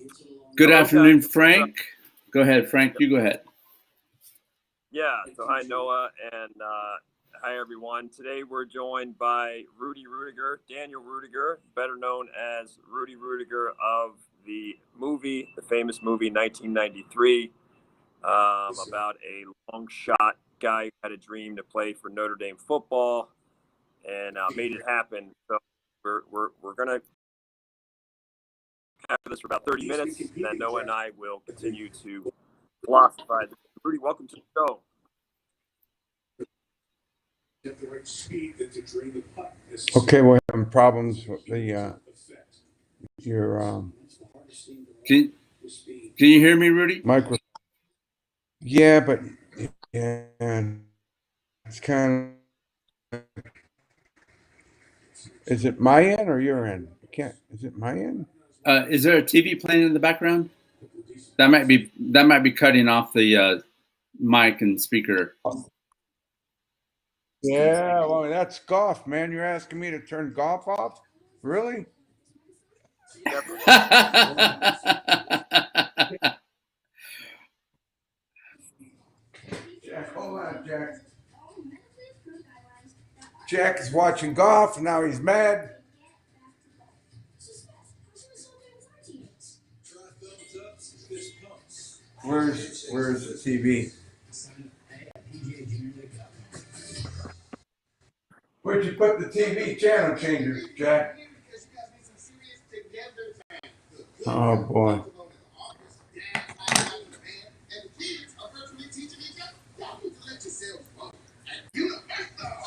Good Hello, guys. afternoon, Frank. Go ahead, Frank. You go ahead. Yeah, so hi, Noah, and hi, everyone. Today we're joined by Rudy Ruettiger, Daniel Ruettiger, better known as Rudy Ruettiger of the famous movie 1993, about a long shot guy who had a dream to play for Notre Dame football and made it happen. So we're going to have this for about 30 minutes, and then Noah and I will continue to philosophize. Rudy, welcome to the show. Okay, we're having problems with the your Can you hear me, Rudy? micro. Yeah, but yeah, it's kind of. Is it my end or your end? I can't. Is it my end? Is there a TV playing in the background? That might be cutting off the mic and speaker. Yeah, well, that's golf, man. You're asking me to turn golf off? Really? Jack, hold on, Jack. Jack is watching golf, and now he's mad. Where's the TV? Where'd you put the TV channel changers, Jack? Oh boy.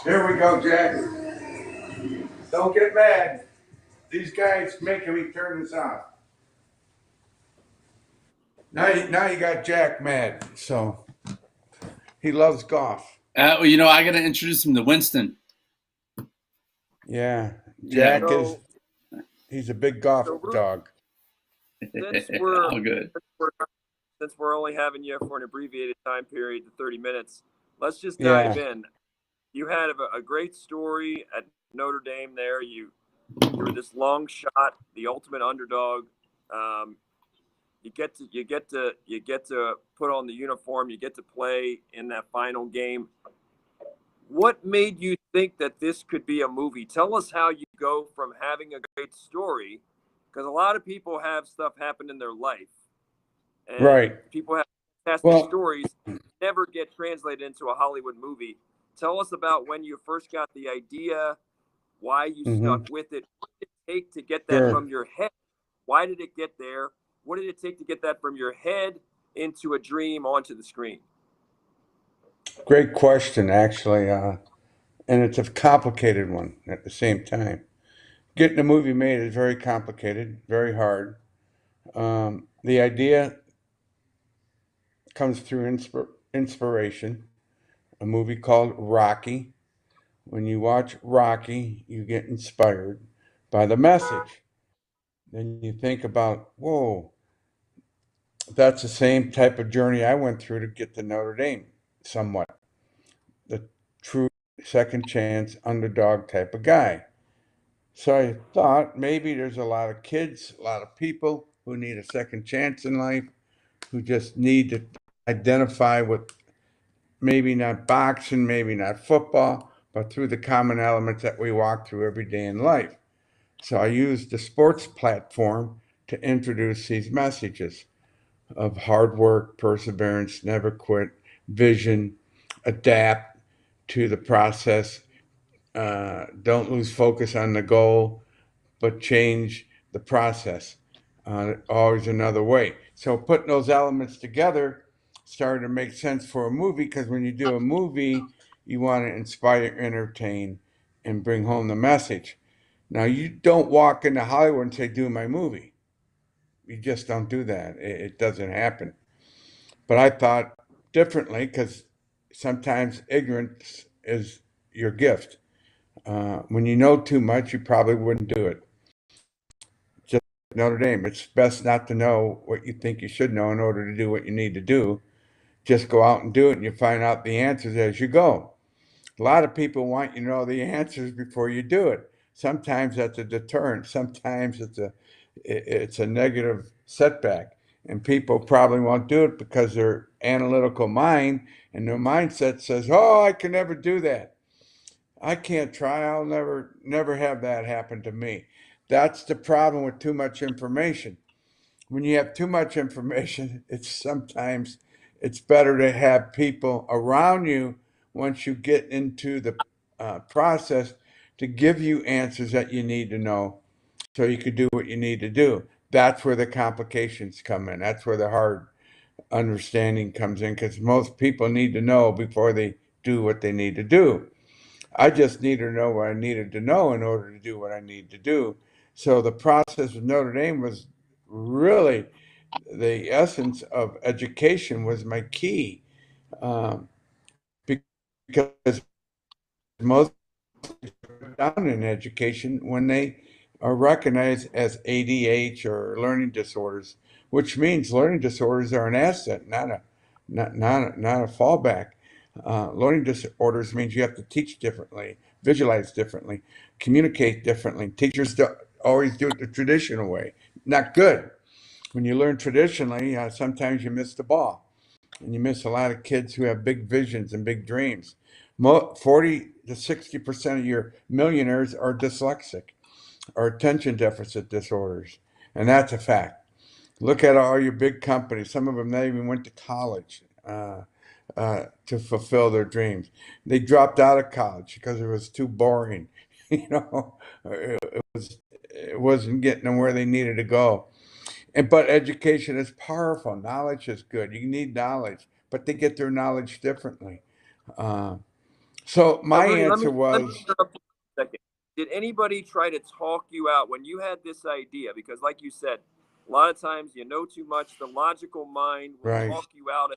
Here we go, Jack. Don't get mad. These guys making me turn this off. Now you got Jack mad. So he loves golf. I got to introduce him to Winston. Yeah, Jack So- is. He's a big golf dog. Since All good. since we're only having you for an abbreviated time period, the 30 minutes, let's just dive in. You had a great story at Notre Dame. There, you were this long shot, the ultimate underdog. You get to put on the uniform. You get to play in that final game. What made you think that this could be a movie? Tell us how you go from having a great story, because a lot of people have stuff happen in their life, and Right. people have fantastic stories, never get translated into a Hollywood movie. Tell us about when you first got the idea, why you stuck with it. What did it take to get that from your head? Why did it get there? What did it take to get that from your head into a dream onto the screen? Great question, actually, and it's a complicated one at the same time. Getting a movie made is very complicated, very hard. The idea comes through inspiration. A movie called Rocky. When you watch Rocky, you get inspired by the message. Then you think about, whoa, that's the same type of journey I went through to get to Notre Dame, somewhat. The true second chance underdog type of guy. So I thought maybe there's a lot of kids, a lot of people who need a second chance in life, who just need to identify with maybe not boxing, maybe not football, but through the common elements that we walk through every day in life. So I used the sports platform to introduce these messages of hard work, perseverance, never quit, vision, adapt to the process, don't lose focus on the goal, but change the process. Always another way. So putting those elements together started to make sense for a movie, because when you do a movie, you want to inspire, entertain, and bring home the message. Now, you don't walk into Hollywood and say, do my movie. You just don't do that. It doesn't happen. But I thought differently, because sometimes ignorance is your gift. When you know too much, you probably wouldn't do it. Just like Notre Dame, it's best not to know what you think you should know in order to do what you need to do. Just go out and do it, and you find out the answers as you go. A lot of people want you to know the answers before you do it. Sometimes that's a deterrent. Sometimes it's it's a negative setback. And people probably won't do it because their analytical mind and their mindset says, "Oh, I can never do that. I can't try. I'll never have that happen to me." That's the problem with too much information. When you have too much information, it's better to have people around you once you get into the process to give you answers that you need to know so you could do what you need to do. That's where the complications come in. That's where the hard understanding comes in because most people need to know before they do what they need to do. I just needed to know what I needed to know in order to do what I need to do. So the process with Notre Dame was really the essence of education was my key, um, because most down in education when they are recognized as ADH or learning disorders, which means learning disorders are an asset, not a fallback. Learning disorders means you have to teach differently, visualize differently, communicate differently. Teachers always do it the traditional way. Not good. When you learn traditionally, sometimes you miss the ball, and you miss a lot of kids who have big visions and big dreams. 40 to 60% of your millionaires are dyslexic or attention deficit disorders, and that's a fact. Look at all your big companies. Some of them not even went to college to fulfill their dreams. They dropped out of college because it was too boring. You know, it wasn't getting them where they needed to go. But education is powerful. Knowledge is good. You need knowledge, but they get their knowledge differently. Uh, so Now, my Rudy, answer let me was, interrupt you for a second. Did anybody try to talk you out when you had this idea? Because, like you said, a lot of times you know too much. The logical mind will right. talk you out.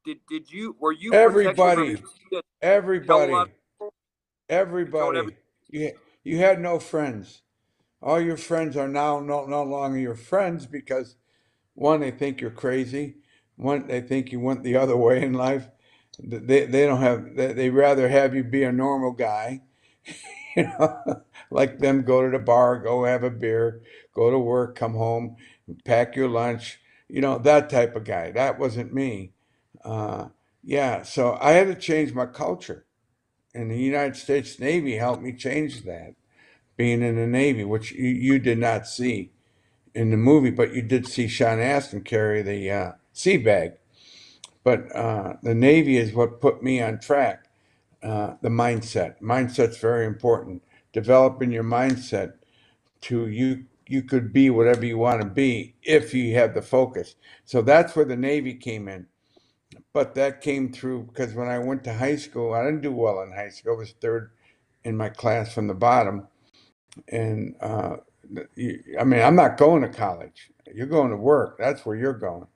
Did you were you protective of your Everybody, tell a lot everybody, of people? You told every everybody. You had no friends. All your friends are now no longer your friends because one, they think you're crazy. One, they think you went the other way in life. They don't have. They rather have you be a normal guy. You know, like them go to the bar, go have a beer, go to work, come home, pack your lunch. You know, that type of guy. That wasn't me. Uh, yeah, so I had to change my culture, and the United States Navy helped me change that. Being in the Navy, which you did not see in the movie, but you did see Sean Astin carry the sea bag. But the Navy is what put me on track. The mindset. Mindset's very important. Developing your mindset to you could be whatever you want to be if you have the focus. So that's where the Navy came in. But that came through because when I went to high school, I didn't do well in high school. I was third in my class from the bottom. And I mean, I'm not going to college. You're going to work. That's where you're going.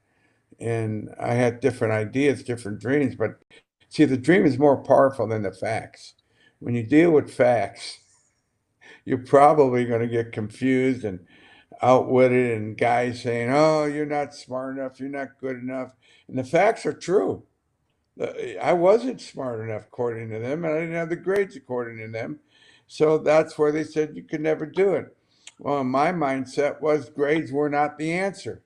And I had different ideas, different dreams. But see, the dream is more powerful than the facts. When you deal with facts, you're probably going to get confused and outwitted, and guys saying, "Oh, you're not smart enough. You're not good enough." And the facts are true. I wasn't smart enough according to them, and I didn't have the grades according to them. So that's where they said you could never do it. Well, my mindset was grades were not the answer.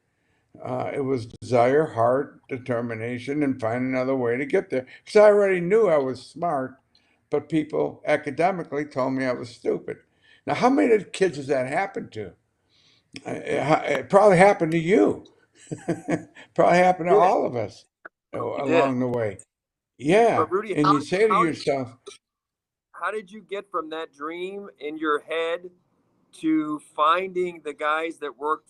It was desire, heart, determination, and find another way to get there. Because I already knew I was smart, but people academically told me I was stupid. Now, how many kids does that happen to? It probably happened to you. Probably happened to did. all of us You did. along the way. Yeah, But Rudy, and you say to how did yourself, how did you get from that dream in your head to finding the guys that worked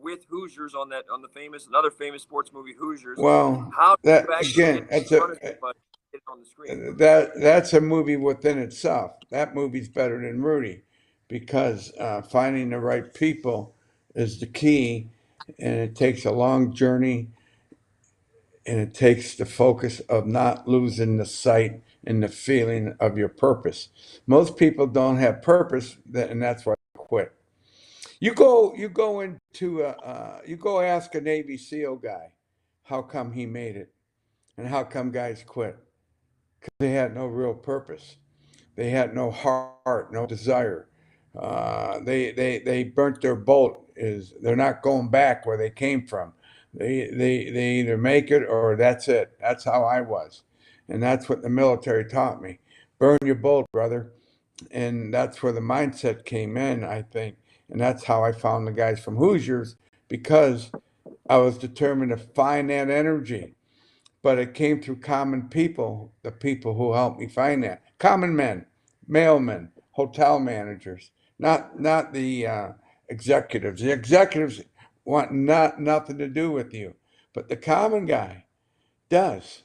with Hoosiers on the famous another famous sports movie Hoosiers? well, How did that you actually get again, in front of somebody and get it on the screen? that's a movie within itself. That movie's better than Rudy because finding the right people is the key, and it takes a long journey, and it takes the focus of not losing the sight and the feeling of your purpose. Most people don't have purpose, and that's why they quit. You go ask a Navy SEAL guy, how come he made it, and how come guys quit? Because they had no real purpose. They had no heart, no desire. They burnt their boat. They're not going back where they came from. They either make it or that's it. That's how I was, and that's what the military taught me. Burn your boat, brother. And that's where the mindset came in, I think. And that's how I found the guys from Hoosiers, because I was determined to find that energy. But it came through common people, the people who helped me find that. Common men, mailmen, hotel managers, not the executives. The executives want nothing to do with you, but the common guy does.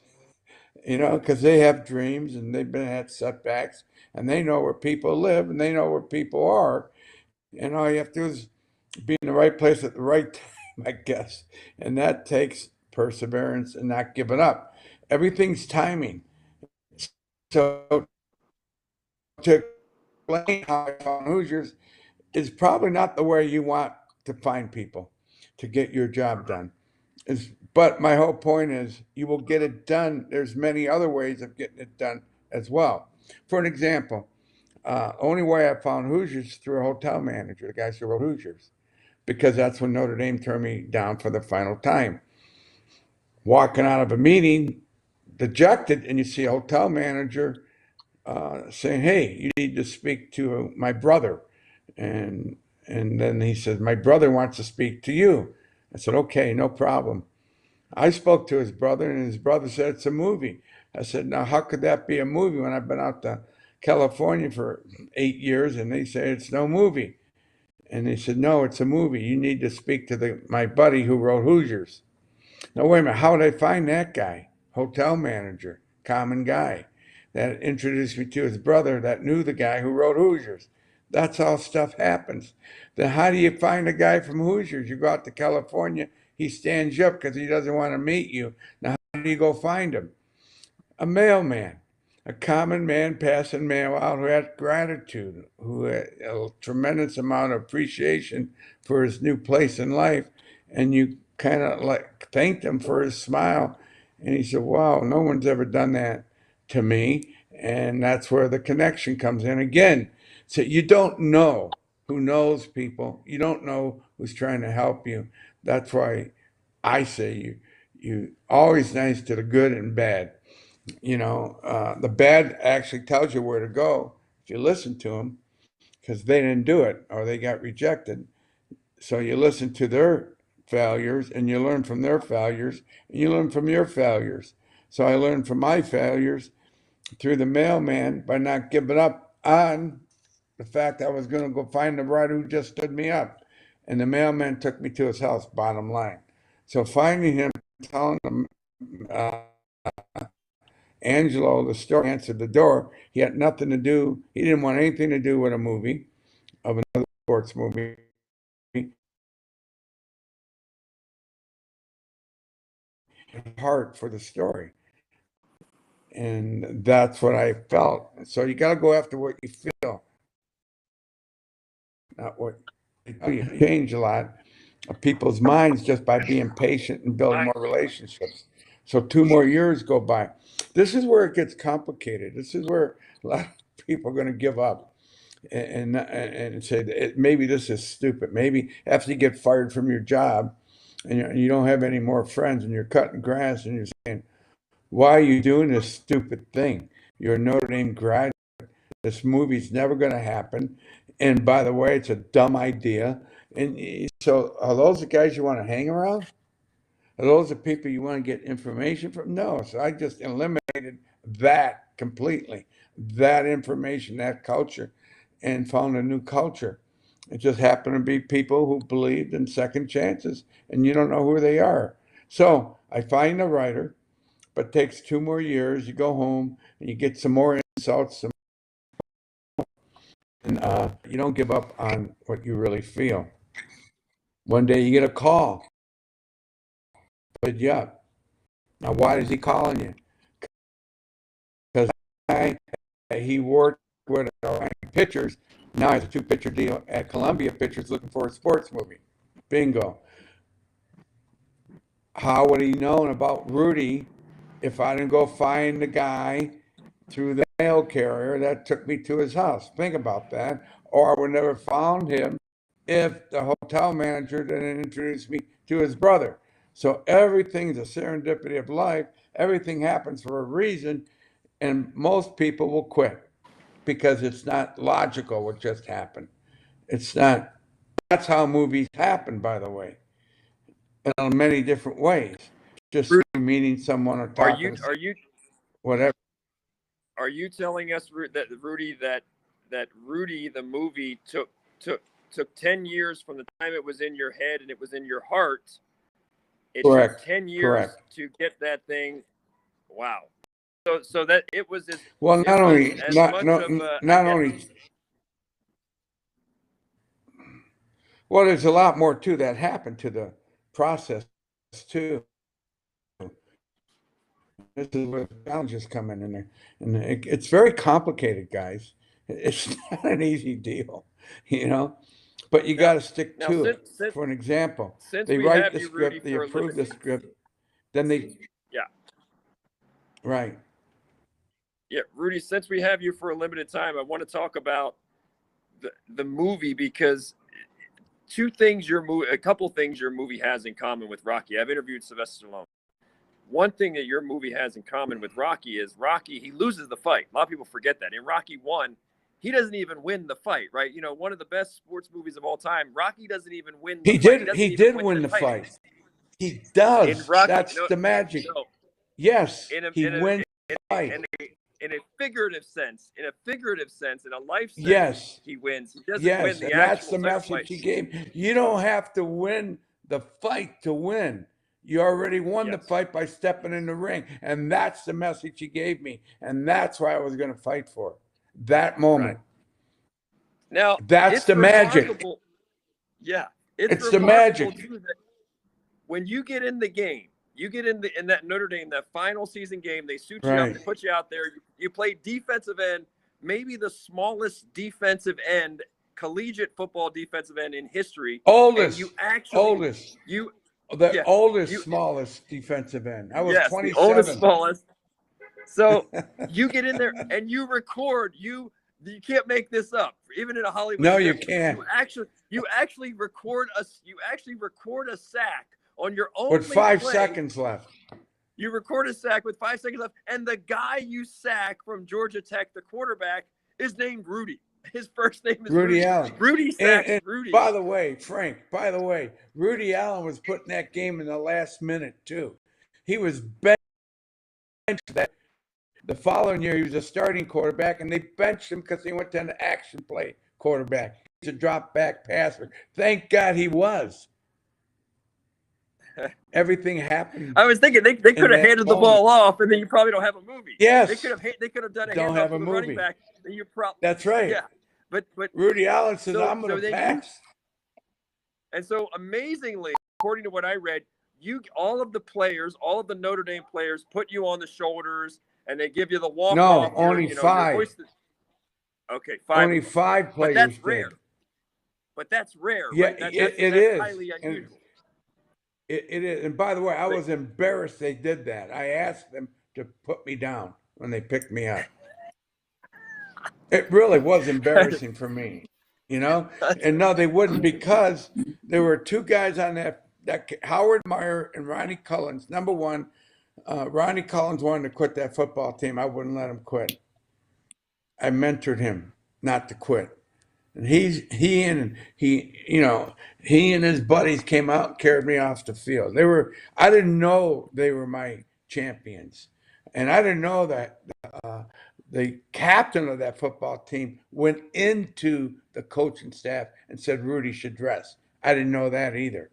Because they have dreams and they've been at setbacks and they know where people live and they know where people are. And all you have to do is be in the right place at the right time, I guess. And that takes perseverance and not giving up. Everything's timing. So to explain how I found Hoosiers is probably not the way you want to find people to get your job done. But my whole point is you will get it done. There's many other ways of getting it done as well. For an example, only way I found Hoosiers through a hotel manager, the guys who wrote Hoosiers, because that's when Notre Dame turned me down for the final time. Walking out of a meeting, dejected, and you see a hotel manager saying, "Hey, you need to speak to my brother," and and then he says, "My brother wants to speak to you." I said, "Okay, no problem." I spoke to his brother, and his brother said it's a movie. I said, "Now, how could that be a movie when I've been out to California for 8 years and they say it's no movie?" And they said, "No, it's a movie. You need to speak to my buddy who wrote Hoosiers." Now, wait a minute. How did I find that guy? Hotel manager, common guy that introduced me to his brother that knew the guy who wrote Hoosiers. That's how stuff happens. Then how do you find a guy from Hoosiers? You go out to California, he stands you up because he doesn't want to meet you. Now, how do you go find him? A mailman, a common man passing mail out who had gratitude, who had a tremendous amount of appreciation for his new place in life. And you kind of like thanked him for his smile. And he said, "Wow, no one's ever done that to me." And that's where the connection comes in again. So you don't know who knows people. You don't know who's trying to help you. That's why I say you always nice to the good and bad. The bad actually tells you where to go if you listen to them, because they didn't do it or they got rejected. So you listen to their failures and you learn from their failures and you learn from your failures. So I learned from my failures through the mailman by not giving up on the fact I was going to go find the writer who just stood me up. And the mailman took me to his house, bottom line. So finding him, telling him, uh, Angelo, the store, answered the door. He had nothing to do. He didn't want anything to do with a movie, of another sports movie. Heart for the story. And that's what I felt. So you got to go after what you feel, not what you change a lot of people's minds just by being patient and building more relationships. So 2 more years go by. This is where it gets complicated. This is where a lot of people are going to give up and say maybe this is stupid. Maybe after you get fired from your job and you don't have any more friends and you're cutting grass and you're saying, "Why are you doing this stupid thing? You're a Notre Dame graduate. This movie's never going to happen. And by the way, it's a dumb idea." And so, are those the guys you want to hang around? Are those the people you want to get information from? No. So I just eliminated that completely, that information, that culture, and found a new culture. It just happened to be people who believed in second chances, and you don't know who they are. So I find a writer, but it takes 2 more years. You go home and you get some more insults, and you don't give up on what you really feel. One day you get a call, but yeah, now why is he calling you? Because he worked with pictures. Now he has a 2 picture deal at Columbia Pictures looking for a sports movie. Bingo. How would he known about Rudy if I didn't go find the guy through the mail carrier that took me to his house? Think about that. or I would never found him if the hotel manager didn't introduce me to his brother. So everything's a serendipity of life. Everything happens for a reason, and most people will quit because it's not logical what just happened. It's not. That's how movies happen, by the way, in many different ways. Just through meeting someone or Are talking, you whatever. are you telling us that Rudy the movie took 10 years from the time it was in your head and it was in your heart? It Correct. took 10 years Correct. to get that thing. Wow. So that it was as Well, it not was only as not much no, of a, I not guess, only. Well, there's a lot more too that happened to the process too. This is where the challenges come in there, and it's very complicated, guys. It's not an easy deal, you know. But you got to stick now to it. For an example, since they we write have the you, Rudy, script, they for a approve the limited, script, then they yeah, right. Rudy, since we have you for a limited time, I want to talk about the movie, because a couple things your movie has in common with Rocky. I've interviewed Sylvester Stallone. One thing that your movie has in common with Rocky is he loses the fight. A lot of people forget that. In Rocky 1, he doesn't even win the fight, right? You know, one of the best sports movies of all time. Rocky doesn't even win the fight. He did win the fight. He In does. Rocky, That's the magic. no, Yes, in he wins the fight. in a figurative sense, in a life sense, Yes. he wins. He doesn't Yes, win the and that's actual the title message fight. he gave. You don't have to win the fight to win. You already won the Yes. fight by stepping in the ring. And that's the message he gave me. And that's why I was going to fight for it. That moment. Right. Now, That's it's the magic. remarkable. Yeah. It's the remarkable magic. too that when you get in the game, you get in that Notre Dame, that final season game, they suit you up, Right. they put you out there, you play defensive end, maybe the smallest defensive end, collegiate football defensive end in history. Oldest. And you actually Smallest defensive end. I was yes, 27. the oldest, smallest. So you get in there and you record. You can't make this up, even in a Hollywood. No, script. you can't. You actually record a sack on your own with 5 play. seconds left. You record a sack with 5 seconds left, and the guy you sack from Georgia Tech, the quarterback, is named Rudy. His first name is Rudy Allen. Rudy sacks and Rudy. By the way, Frank, Rudy Allen was put in that game in the last minute too. He was benched that. The following year, he was a starting quarterback, and they benched him because he went to an action play quarterback. He's a drop back passer. Thank God he was. Everything happened. I was thinking they could have handed the ball off, and then you probably don't have a movie. Yes. They could have done a Don't handoff have to a the movie. running back. And you probably That's right. Yeah, but Rudy Allen says, I'm going to pass. And so amazingly, according to what I read, all of the Notre Dame players put you on the shoulders, and they give you the walk off. No, only 5. Okay, 5. Only 5 players. But that's rare. But that's rare. Yeah, right? That's is highly unusual. It is. And by the way, I was embarrassed they did that. I asked them to put me down when they picked me up. It really was embarrassing for me, you know? And no, they wouldn't, because there were 2 guys on that Howard Meyer and Ronnie Collins. Number one, Ronnie Collins wanted to quit that football team. I wouldn't let him quit. I mentored him not to quit. And he and his buddies came out and carried me off the field. I didn't know they were my champions. And I didn't know that the captain of that football team went into the coaching staff and said Rudy should dress. I didn't know that either.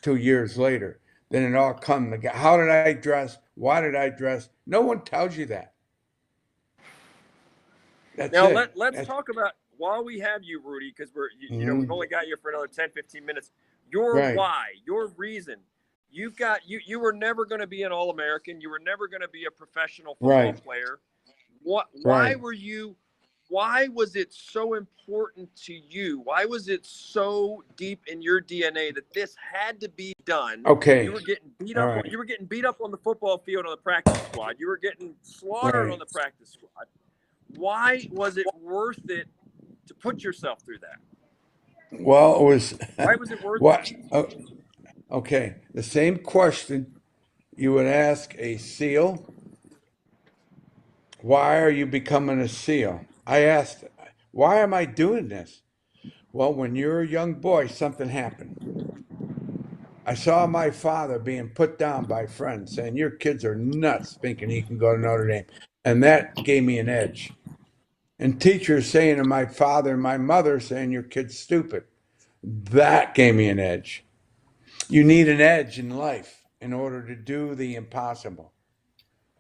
2 years later, then it all come together. How did I dress? Why did I dress? No one tells you that. Let's talk about, while we have you, Rudy, because we've only got you for another 10, 15 minutes. Your why, your reason. You were never going to be an All-American. You were never going to be a professional football player. Why was it so important to you? Why was it so deep in your DNA that this had to be done? Okay. You were getting beat up. You were getting beat up on the football field on the practice squad. You were getting slaughtered on the practice squad. Why was it worth it to put yourself through that? Well, it was Why was it worth what? it? Okay, the same question you would ask a SEAL. Why are you becoming a SEAL? I asked, why am I doing this? Well, when you're a young boy, something happened. I saw my father being put down by friends saying, your kids are nuts thinking he can go to Notre Dame. And that gave me an edge. And teachers saying to my father and my mother saying, your kid's stupid. That gave me an edge. You need an edge in life in order to do the impossible.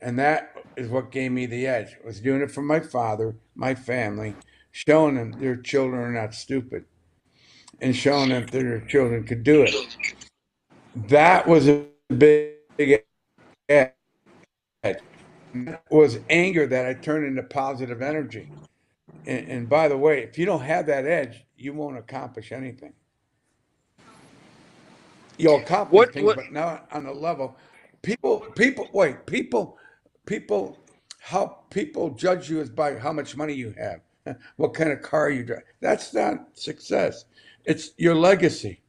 And that is what gave me the edge. I was doing it for my father, my family, showing them their children are not stupid and showing them that their children could do it. That was a big edge. That was anger that I turned into positive energy. And by the way, if you don't have that edge, you won't accomplish anything. You'll accomplish things, What but not on a level. People, how people judge you is by how much money you have, what kind of car you drive. That's not success. It's your legacy.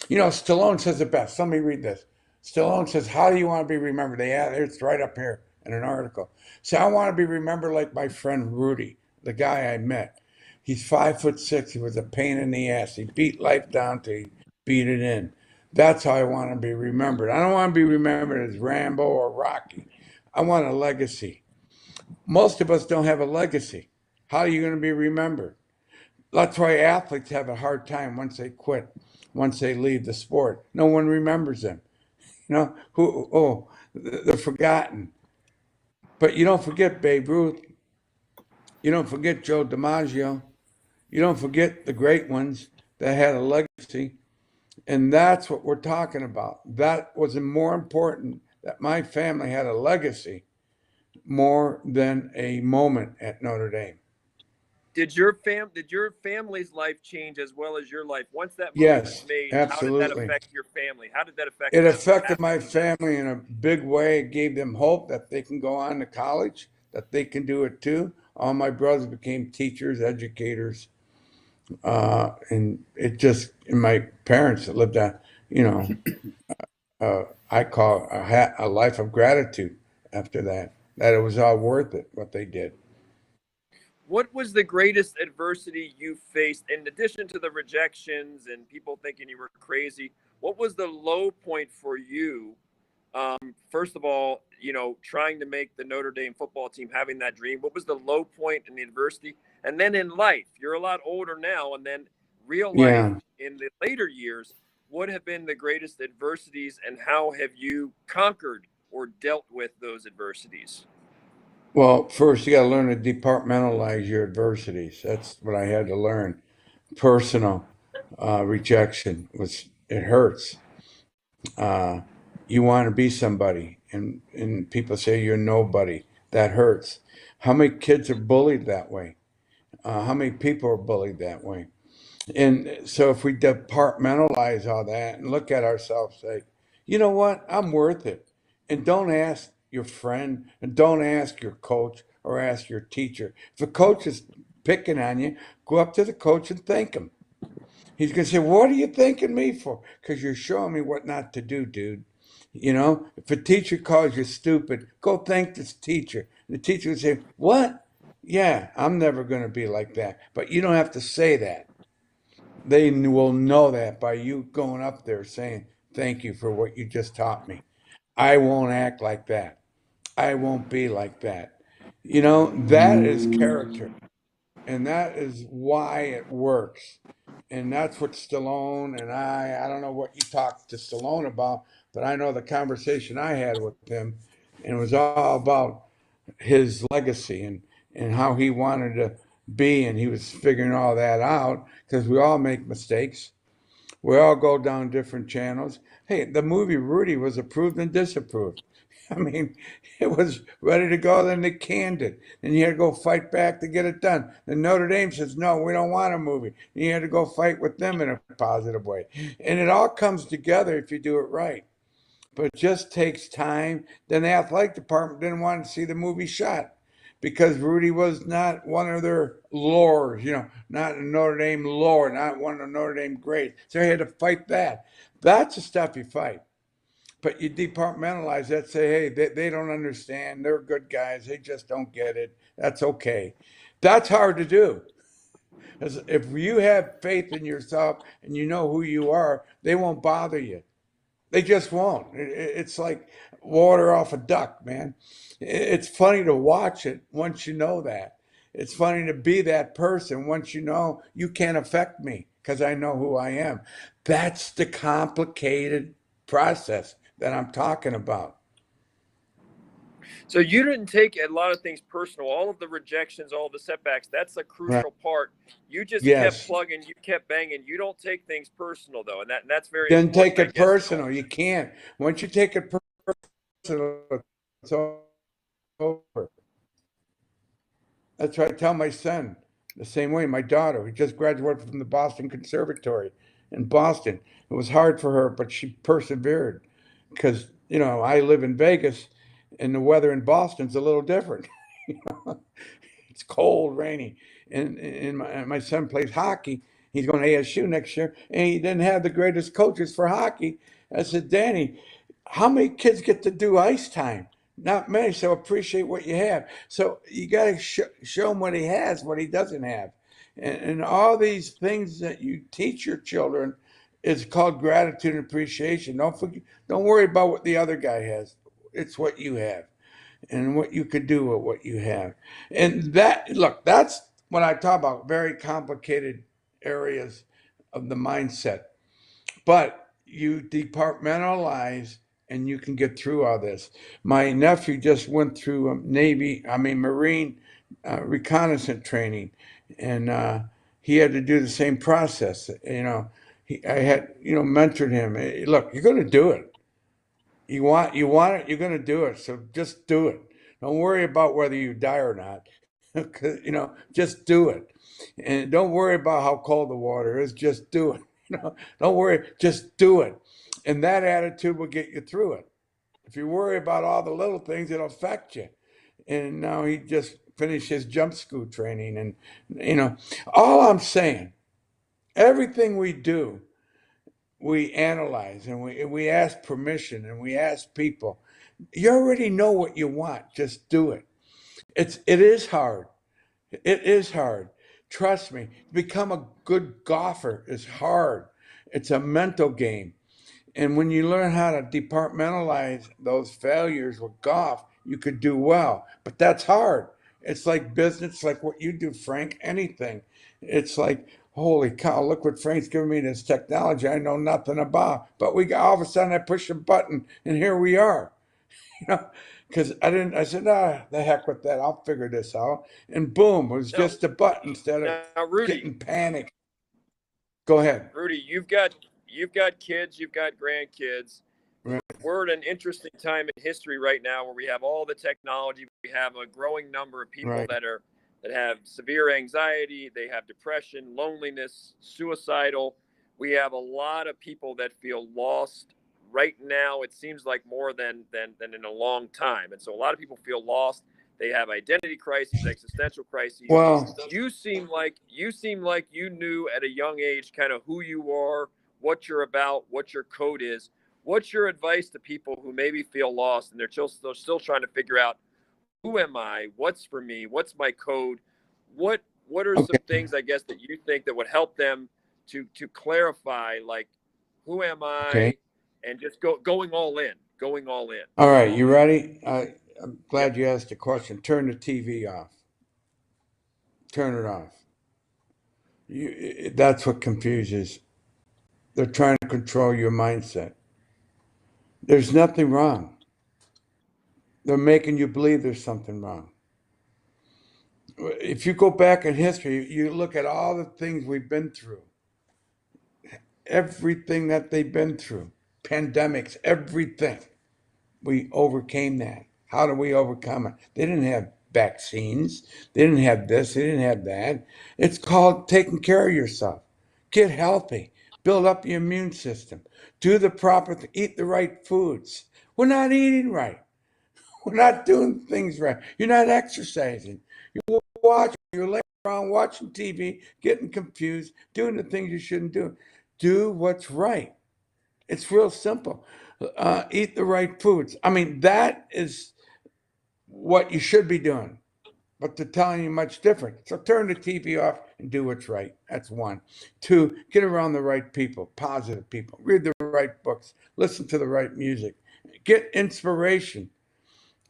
You know, Stallone says it best. Let me read this. Stallone says, "How do you want to be remembered?" It's right up here in an article. So I want to be remembered like my friend Rudy, the guy I met. He's 5'6". He was a pain in the ass. He beat life down till he beat it in. That's how I want to be remembered. I don't want to be remembered as Rambo or Rocky. I want a legacy. Most of us don't have a legacy. How are you going to be remembered? That's why athletes have a hard time once they quit, once they leave the sport. No one remembers them. You know, they're forgotten. But you don't forget Babe Ruth. You don't forget Joe DiMaggio. You don't forget the great ones that had a legacy. And that's what we're talking about. That was more important that my family had a legacy more than a moment at Notre Dame. did your family's life change as well as your life once that movie was Yes, made? How did that absolutely. affect your family? How did that affect It them affected after my the event? family in a big way. It gave them hope that they can go on to college, that they can do it too. All my brothers became teachers, educators, and it just, and my parents that lived a, you know, I call a life of gratitude after that. That it was all worth it what they did. What was the greatest adversity you faced in addition to the rejections and people thinking you were crazy? What was the low point for you? First of all, trying to make the Notre Dame football team, having that dream. What was the low point in the adversity? And then in life, you're a lot older now, and then real life Yeah. in the later years, what have been the greatest adversities and how have you conquered or dealt with those adversities? Well, first you got to learn to departmentalize your adversities. That's what I had to learn. Personal rejection was it hurts. Uh, you want to be somebody, and people say you're nobody. That hurts. How many kids are bullied that way? How many people are bullied that way? And so if we departmentalize all that and look at ourselves, say, you know what, I'm worth it. And don't ask your friend and don't ask your coach or ask your teacher. If a coach is picking on you, go up to the coach and thank him. He's going to say, what are you thanking me for? Because you're showing me what not to do, dude. You know, if a teacher calls you stupid, go thank this teacher. The teacher would say, what? Yeah, I'm never going to be like that. But you don't have to say that. They will know that by you going up there saying, thank you for what you just taught me. I won't act like that. I won't be like that. You know, that is character. And that is why it works. And that's what Stallone and I don't know what you talked to Stallone about, but I know the conversation I had with him, and it was all about his legacy and how he wanted to be. And he was figuring all that out because we all make mistakes. We all go down different channels. Hey, the movie Rudy was approved and disapproved. I mean, it was ready to go, then they canned it. And you had to go fight back to get it done. And Notre Dame says, no, we don't want a movie. And you had to go fight with them in a positive way. And it all comes together if you do it right. But it just takes time. Then the athletic department didn't want to see the movie shot because Rudy was not one of their lores, not a Notre Dame lore, not one of the Notre Dame greats. So he had to fight that. That's the stuff you fight. But you departmentalize that, say, hey, they don't understand. They're good guys. They just don't get it. That's okay. That's hard to do. If you have faith in yourself and you know who you are, they won't bother you. They just won't. It's like water off a duck, man. It's funny to watch it once you know that. It's funny to be that person once you know you can't affect me because I know who I am. That's the complicated process that I'm talking about. So you didn't take a lot of things personal, all of the rejections, all the setbacks. That's a crucial part. You just kept Yes. plugging, you kept banging. You don't take things personal though, and that's very Then important. take it personal. You can't. Once you take it personal, it's over. That's what I tell my son the same way. My daughter, who just graduated from the Boston Conservatory in Boston. It was hard for her, but she persevered because, I live in Vegas and the weather in Boston's a little different. It's cold, rainy. And my son plays hockey. He's going to ASU next year, and he didn't have the greatest coaches for hockey. I said, Danny, how many kids get to do ice time? Not many, so appreciate what you have. So you got to show him what he has, what he doesn't have. And all these things that you teach your children is called gratitude and appreciation. Don't worry about what the other guy has. It's what you have and what you could do with what you have. And that's when I talk about very complicated areas of the mindset. But you departmentalize and you can get through all this. My nephew just went through Marine reconnaissance training, and he had to do the same process. I had, mentored him. Hey, look, you're going to do it. You want it, you're going to do it. So just do it. Don't worry about whether you die or not. Just do it. And don't worry about how cold the water is. Just do it. Don't worry. Just do it. And that attitude will get you through it. If you worry about all the little things, it'll affect you. And now he just finished his jump school training. And, all I'm saying, everything we do, we analyze and we ask permission and we ask people. You already know what you want. Just do it. It is hard. It is hard. Trust me. To become a good golfer is hard. It's a mental game. And when you learn how to departmentalize those failures with golf, you could do well. But that's hard. It's like business, like what you do, Frank, anything. It's like, holy cow, look what Frank's giving me this technology I know nothing about. But all of a sudden I push a button and here we are. Because I said, the heck with that. I'll figure this out. And boom, it was just a button instead of Rudy, getting panicked. Go ahead. Rudy, you've got kids, you've got grandkids. Right. We're at an interesting time in history right now where we have all the technology. We have a growing number of people right. that have severe anxiety, they have depression, loneliness, suicidal. We have a lot of people that feel lost right now. It seems like more than in a long time. And so a lot of people feel lost. They have identity crises, existential crises. Well, you seem like you knew at a young age kind of who you are, what you're about, what your code is. What's your advice to people who maybe feel lost and they're still trying to figure out, who am I? What's for me? What's my code? What are some things, I guess, that you think that would help them to clarify, like, who am I? Okay. And just going all in. All right, you ready? I'm glad you asked the question. Turn the TV off. Turn it off. That's what confuses. They're trying to control your mindset. There's nothing wrong. They're making you believe there's something wrong. If you go back in history, you look at all the things we've been through. Everything that they've been through. Pandemics, everything. We overcame that. How do we overcome it? They didn't have vaccines. They didn't have this. They didn't have that. It's called taking care of yourself. Get healthy. Build up your immune system. Do the proper thing. Eat the right foods. We're not eating right. We're not doing things right. You're not exercising. You're laying around watching TV, getting confused, doing the things you shouldn't do. Do what's right. It's real simple. Eat the right foods. I mean, that is what you should be doing, but they're telling you much different. So turn the TV off and do what's right. That's one. Two, get around the right people, positive people. Read the right books. Listen to the right music. Get inspiration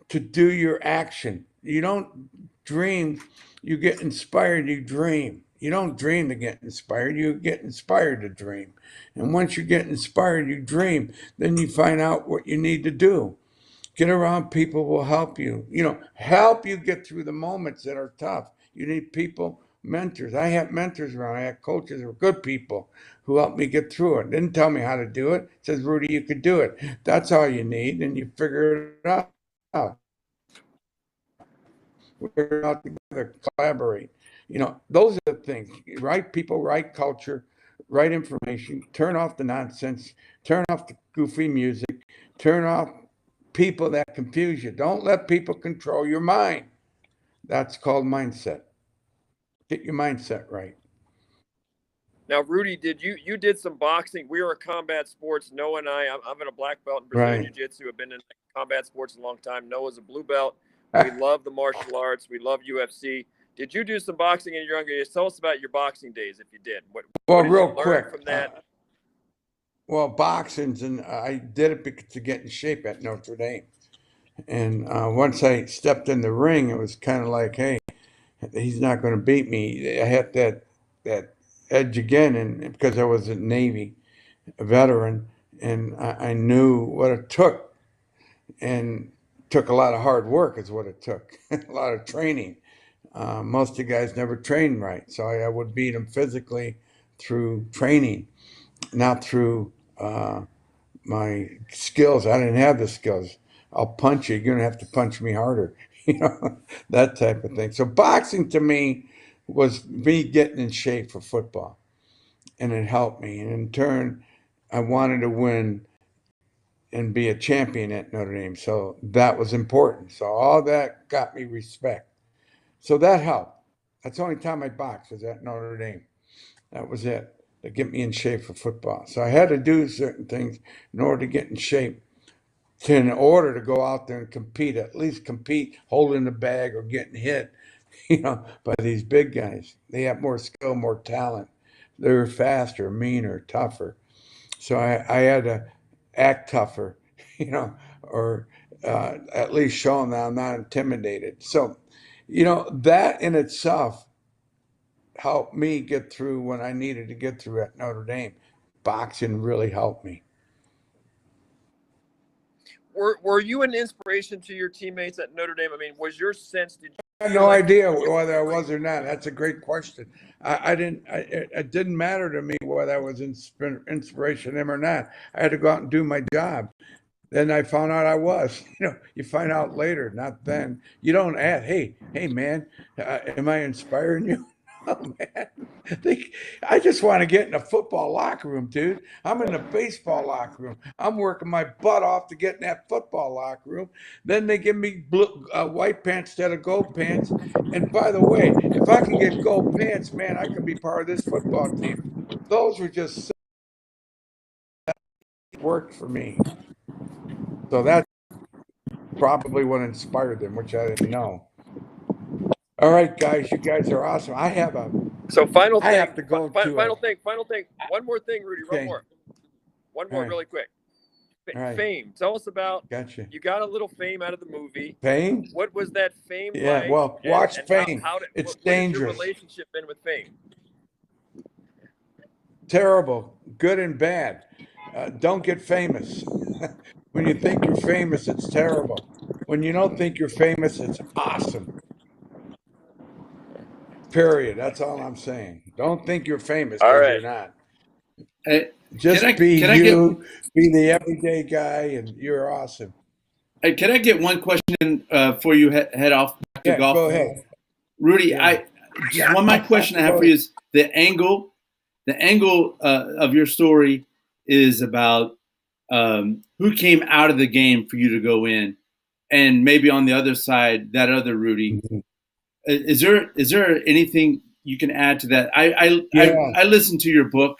to do your action. You don't dream, you get inspired, you dream. You don't dream to get inspired, you get inspired to dream. And once you get inspired, you dream, then you find out what you need to do. Get around people who will help you, help you get through the moments that are tough. You need people, mentors. I have mentors around. I have coaches who are good people who helped me get through it. Didn't tell me how to do it. Says, Rudy, you could do it. That's all you need, and you figure it out. We figure it out together, collaborate. Those are the things. Right people, right culture, right information. Turn off the nonsense. Turn off the goofy music. Turn off people that confuse you. Don't let people control your mind. That's called mindset. Get your mindset right. Now, Rudy, you did some boxing? We were in combat sports. Noah and I'm in a black belt in Brazilian Right. Jiu-Jitsu. I've been in combat sports a long time. Noah's a blue belt. We love the martial arts. We love UFC. Did you do some boxing in your younger years? Tell us about your boxing days, if you did. What did real you learn quick from that? boxing's, and I did it to get in shape at Notre Dame. And once I stepped in the ring, it was kind of like, hey, he's not going to beat me. I had that edge again, and because I was a Navy veteran, and I knew what it took, and took a lot of hard work is what it took, a lot of training. Most of the guys never trained right, so I would beat them physically through training, not through my skills. I didn't have the skills. I'll punch you. You're gonna have to punch me harder, that type of thing. So boxing to me was me getting in shape for football, and it helped me. And in turn, I wanted to win and be a champion at Notre Dame. So that was important. So all that got me respect. So that helped. That's the only time I boxed was at Notre Dame. That was it, to get me in shape for football. So I had to do certain things in order to get in shape, in order to go out there and compete, at least compete holding the bag or getting hit, by these big guys. They have more skill, more talent. They're faster, meaner, tougher. So I had to act tougher, or at least show them that I'm not intimidated. So, that in itself helped me get through when I needed to get through at Notre Dame. Boxing really helped me. Were you an inspiration to your teammates at Notre Dame? I mean, was your sense? Did I have you no like idea whether I was or not. That's a great question. I didn't. It didn't matter to me whether I was inspiration to him or not. I had to go out and do my job. Then I found out I was. You find out later, not then. You don't ask, hey, man, am I inspiring you? Oh, man. I just want to get in a football locker room, dude. I'm in the baseball locker room. I'm working my butt off to get in that football locker room. Then they give me white pants instead of gold pants. And by the way, if I can get gold pants, man, I can be part of this football team. Those were just worked for me. So that's probably what inspired them, which I didn't know. All right, guys, you guys are awesome. I have to go to final thing. One more thing, Rudy. Okay. One more, Right. really quick. Right. Fame. Tell us about. Gotcha. You got a little fame out of the movie. Fame? What was that fame Yeah, like? well, watch Fame. It's what has your dangerous. relationship been with fame? Terrible, good and bad. Don't get famous. When you think you're famous, it's terrible. When you don't think you're famous, it's awesome. Period. That's all I'm saying. Don't think you're famous All because right. you're not. Hey, Just be you, be the everyday guy, and you're awesome. Hey, can I get one question before you head off back to Yeah, golf? go ahead. Rudy, Yeah. my question I have for you is the angle of your story is about who came out of the game for you to go in, and maybe on the other side, that other Rudy. Is there anything you can add to that? I listened to your book.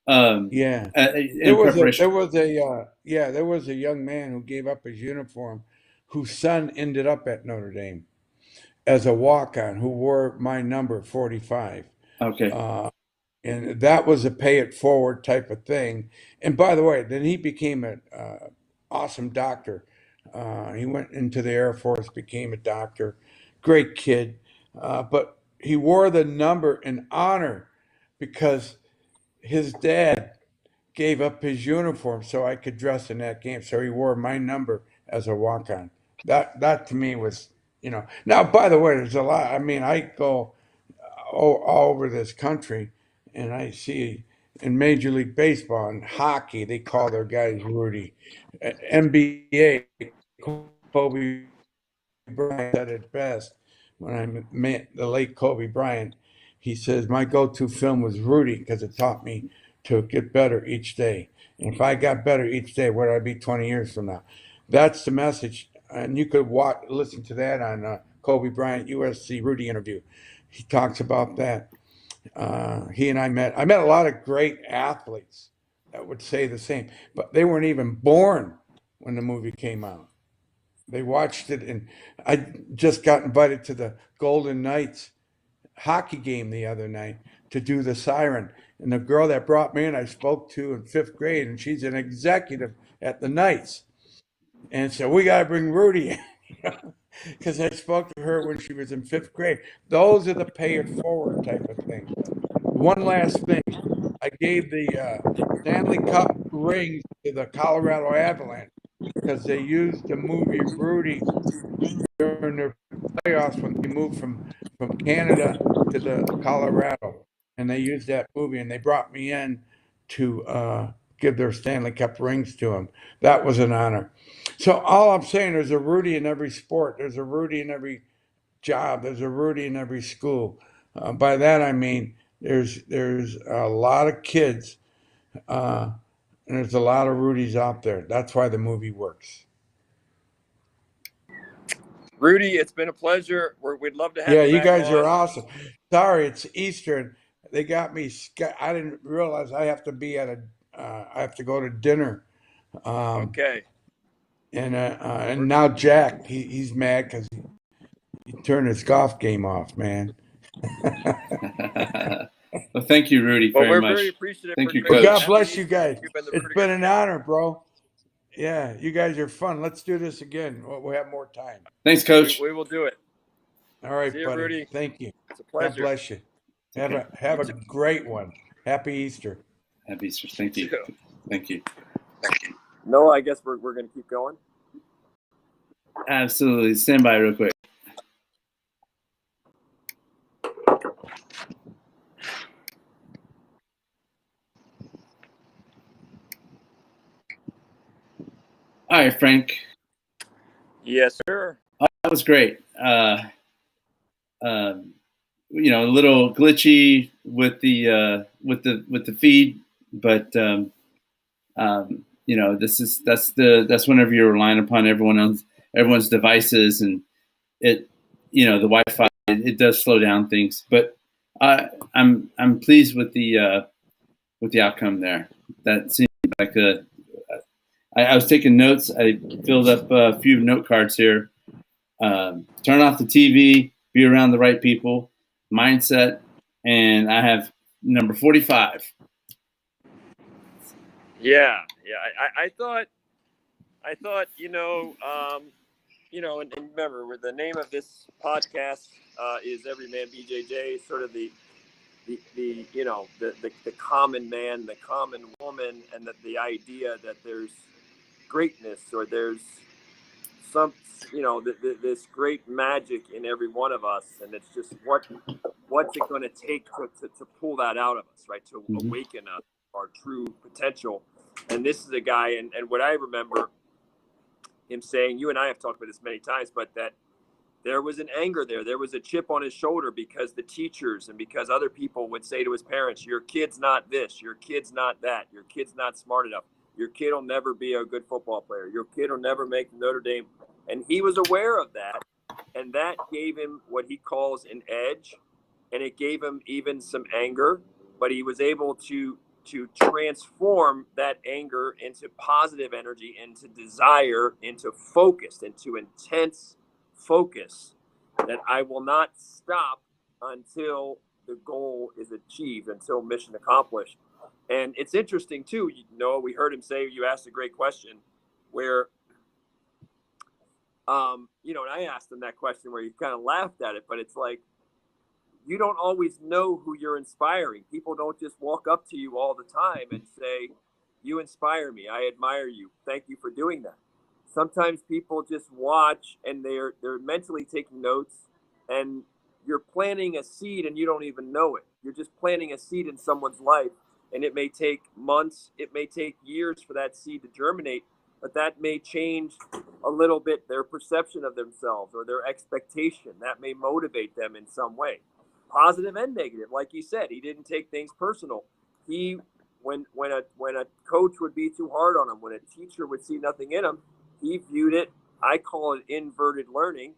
Yeah. In preparation. There was a young man who gave up his uniform, whose son ended up at Notre Dame as a walk-on, who wore my number 45. Okay. And that was a pay it forward type of thing. And by the way, then he became an awesome doctor. He went into the Air Force, became a doctor. Great kid. But he wore the number in honor because his dad gave up his uniform so I could dress in that game. So he wore my number as a walk-on. That to me was, Now, by the way, there's a lot. I mean, I go all over this country, and I see in Major League Baseball and hockey, they call their guys Rudy. NBA, Kobe Bryant said it best when I met the late Kobe Bryant. He says, my go to film was Rudy because it taught me to get better each day. And if I got better each day, where would I be 20 years from now? That's the message. And you could listen to that on Kobe Bryant USC Rudy interview. He talks about that. He and I met. I met a lot of great athletes that would say the same, but they weren't even born when the movie came out. They watched it, and I just got invited to the Golden Knights hockey game the other night to do the siren. And the girl that brought me in, I spoke to in fifth grade, and she's an executive at the Knights. And so we got to bring Rudy in because I spoke to her when she was in fifth grade. Those are the pay it forward type of thing. One last thing. I gave the Stanley Cup rings to the Colorado Avalanche because they used the movie Rudy during their playoffs when they moved from Canada to the Colorado. And they used that movie, and they brought me in to give their Stanley Cup rings to them. That was an honor. So all I'm saying, there's a Rudy in every sport. There's a Rudy in every job. There's a Rudy in every school. By that I mean there's a lot of kids, and there's a lot of Rudys out there. That's why the movie works. Rudy, it's been a pleasure. We'd love to have Yeah, you you back guys on. are awesome. Sorry, it's Easter, and they got me. I didn't realize I have to be at a. I have to go to dinner. Okay. And now Jack, he's mad because he turned his golf game off, man. Well, thank you, Rudy, Well, very we're much. very appreciative. Thank you, Well, God Coach. bless you guys. You've been the It's Rudy been an guy. honor, bro. Yeah, you guys are fun. Let's do this again. We'll have more time. Thanks, Coach. We will do it. All right, See you, buddy. Rudy. Thank you. It's a God pleasure. bless you. Okay. Have a great one. Happy Easter. Happy Easter. Thank you. Thank you. No, I guess we're going to keep going. Absolutely. Stand by real quick. All right, Frank. Yes, sir. That was great. A little glitchy with the feed, but that's whenever you're relying upon everyone's devices, and the Wi-Fi it does slow down things. But I'm pleased with the outcome there. That seemed like I was taking notes. I filled up a few note cards here. Turn off the TV, be around the right people, mindset, and I have number 45. Yeah. I thought, and remember, the name of this podcast is Everman BJJ, sort of the common man, the common woman, and that the idea that there's greatness or there's some, this great magic in every one of us, and it's just what's it going to take to pull that out of us, right? To awaken us, our true potential. And this is a guy, and what I remember him saying, you and I have talked about this many times, but that there was an anger there. There was a chip on his shoulder because the teachers and because other people would say to his parents, your kid's not this, your kid's not that, your kid's not smart enough. Your kid will never be a good football player. Your kid will never make Notre Dame. And he was aware of that. And that gave him what he calls an edge. And it gave him even some anger. But he was able to transform that anger into positive energy, into desire, into focus, into intense focus, that I will not stop until the goal is achieved, until mission accomplished. And it's interesting too, we heard him say, you asked a great question where, and I asked him that question where he kind of laughed at it, but it's like, you don't always know who you're inspiring. People don't just walk up to you all the time and say, you inspire me. I admire you. Thank you for doing that. Sometimes people just watch and they're mentally taking notes, and you're planting a seed and you don't even know it. You're just planting a seed in someone's life, and it may take months, it may take years for that seed to germinate, but that may change a little bit their perception of themselves or their expectation. That may motivate them in some way. Positive and negative, like you said, he didn't take things personal. When a coach would be too hard on him, when a teacher would see nothing in him, he viewed it. I call it inverted learning.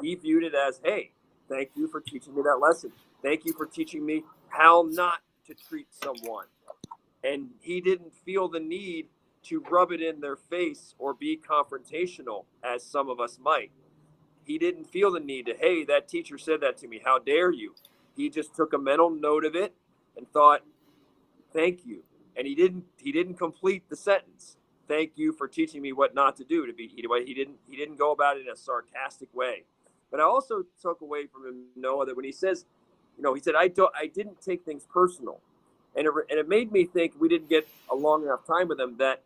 He viewed it as, hey, thank you for teaching me that lesson. Thank you for teaching me how not to treat someone. And he didn't feel the need to rub it in their face or be confrontational, as some of us might. He didn't feel the need to, hey, that teacher said that to me. How dare you? He just took a mental note of it and thought, thank you. And he didn't complete the sentence. Thank you for teaching me what not to do. He didn't go about it in a sarcastic way. But I also took away from him, Noah, that when he says, he said, I didn't take things personal. And it made me think, we didn't get a long enough time with him, that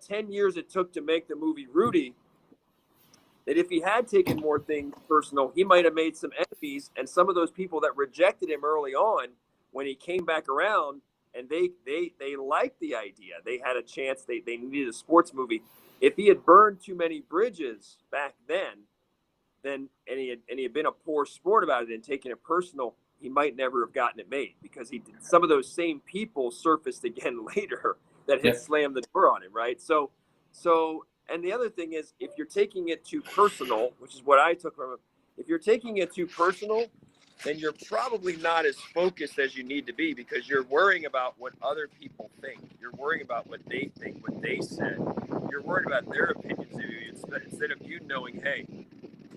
10 years it took to make the movie Rudy, that if he had taken more things personal, he might have made some enemies. And some of those people that rejected him early on, when he came back around and they liked the idea, they had a chance, they needed a sports movie. If he had burned too many bridges back then and he had been a poor sport about it and taken it personal, he might never have gotten it made, because some of those same people surfaced again later that had slammed the door on him, right? So and the other thing is, if you're taking it too personal, which is what I took from him, if you're taking it too personal, then you're probably not as focused as you need to be, because you're worrying about what other people think. You're worrying about what they think, what they said. You're worried about their opinions of you instead of you knowing, hey,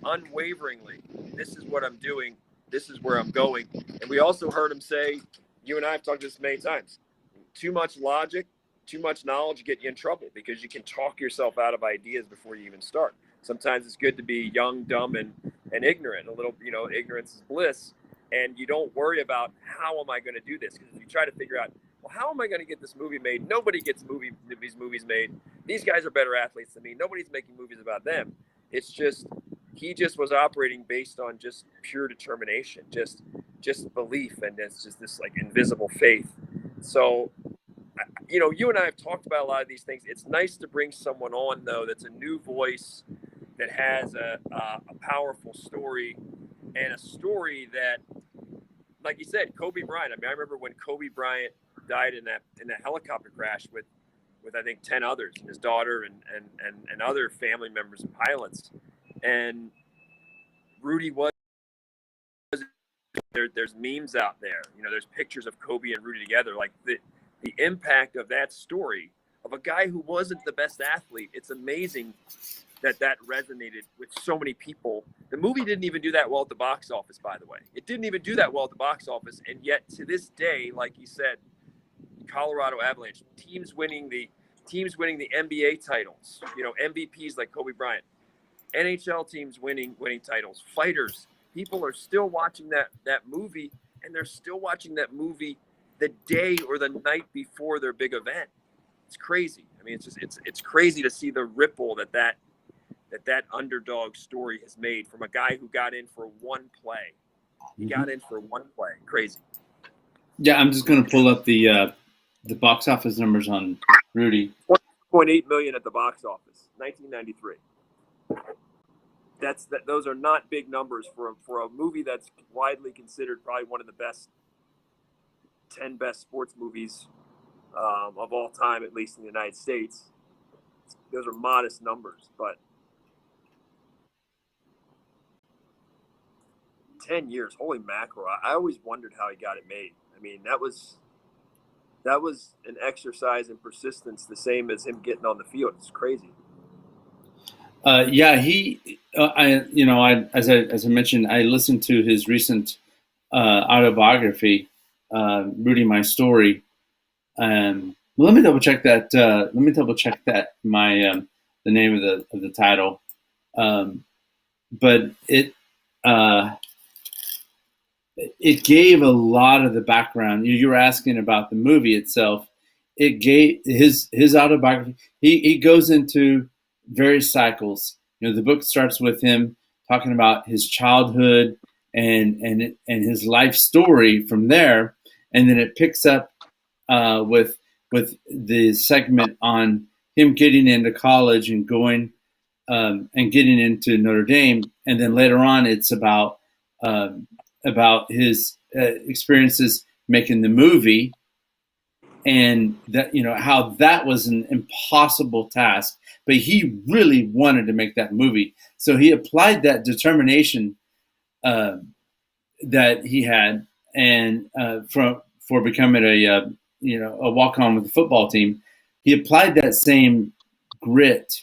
unwaveringly, this is what I'm doing. This is where I'm going. And we also heard him say, you and I have talked this many times, too much logic, too much knowledge get you in trouble, because you can talk yourself out of ideas before you even start. Sometimes it's good to be young, dumb, and ignorant. A little, ignorance is bliss. And you don't worry about, how am I going to do this? Because if you try to figure out, well, how am I going to get this movie made? Nobody gets these movies made. These guys are better athletes than me. Nobody's making movies about them. It's just, he just was operating based on just pure determination, just belief, and it's just this like invisible faith. So, you and I have talked about a lot of these things. It's nice to bring someone on, though, that's a new voice, that has a powerful story, and a story that, like you said, Kobe Bryant. I remember when Kobe Bryant died in that helicopter crash with I think 10 others, and his daughter and other family members and pilots. And Rudy was there. There's memes out there. There's pictures of Kobe and Rudy together. Like the impact of that story of a guy who wasn't the best athlete. It's amazing that resonated with so many people. The movie didn't even do that well at the box office, by the way. It didn't even do that well at the box office. And yet to this day, like you said, Colorado Avalanche, teams winning the NBA titles, MVPs like Kobe Bryant, NHL teams winning titles, fighters, people are still watching that movie, and they're still watching that movie the day or the night before their big event. It's crazy. I mean, it's crazy to see the ripple that underdog story has made from a guy who got in for one play. He got in for one play. Crazy. Yeah, I'm just going to pull up the box office numbers on Rudy. 1.8 million at the box office, 1993. Those are not big numbers for a movie that's widely considered probably one of the 10 best sports movies of all time, at least in the United States. Those are modest numbers, but 10 years, holy mackerel. I always wondered how he got it made. I mean, that was an exercise in persistence, the same as him getting on the field. It's crazy. Yeah, as I mentioned, I listened to his recent autobiography, Rudy, My Story. Let me double check that. The name of the title. But it gave a lot of the background. You were asking about the movie itself. It gave his autobiography. He goes into various cycles. The book starts with him talking about his childhood and his life story from there, and then it picks up with the segment on him getting into college and going and getting into Notre Dame, and then later on it's about his experiences making the movie, and that how that was an impossible task, but he really wanted to make that movie, so he applied that determination that he had, and for becoming a walk-on with the football team, he applied that same grit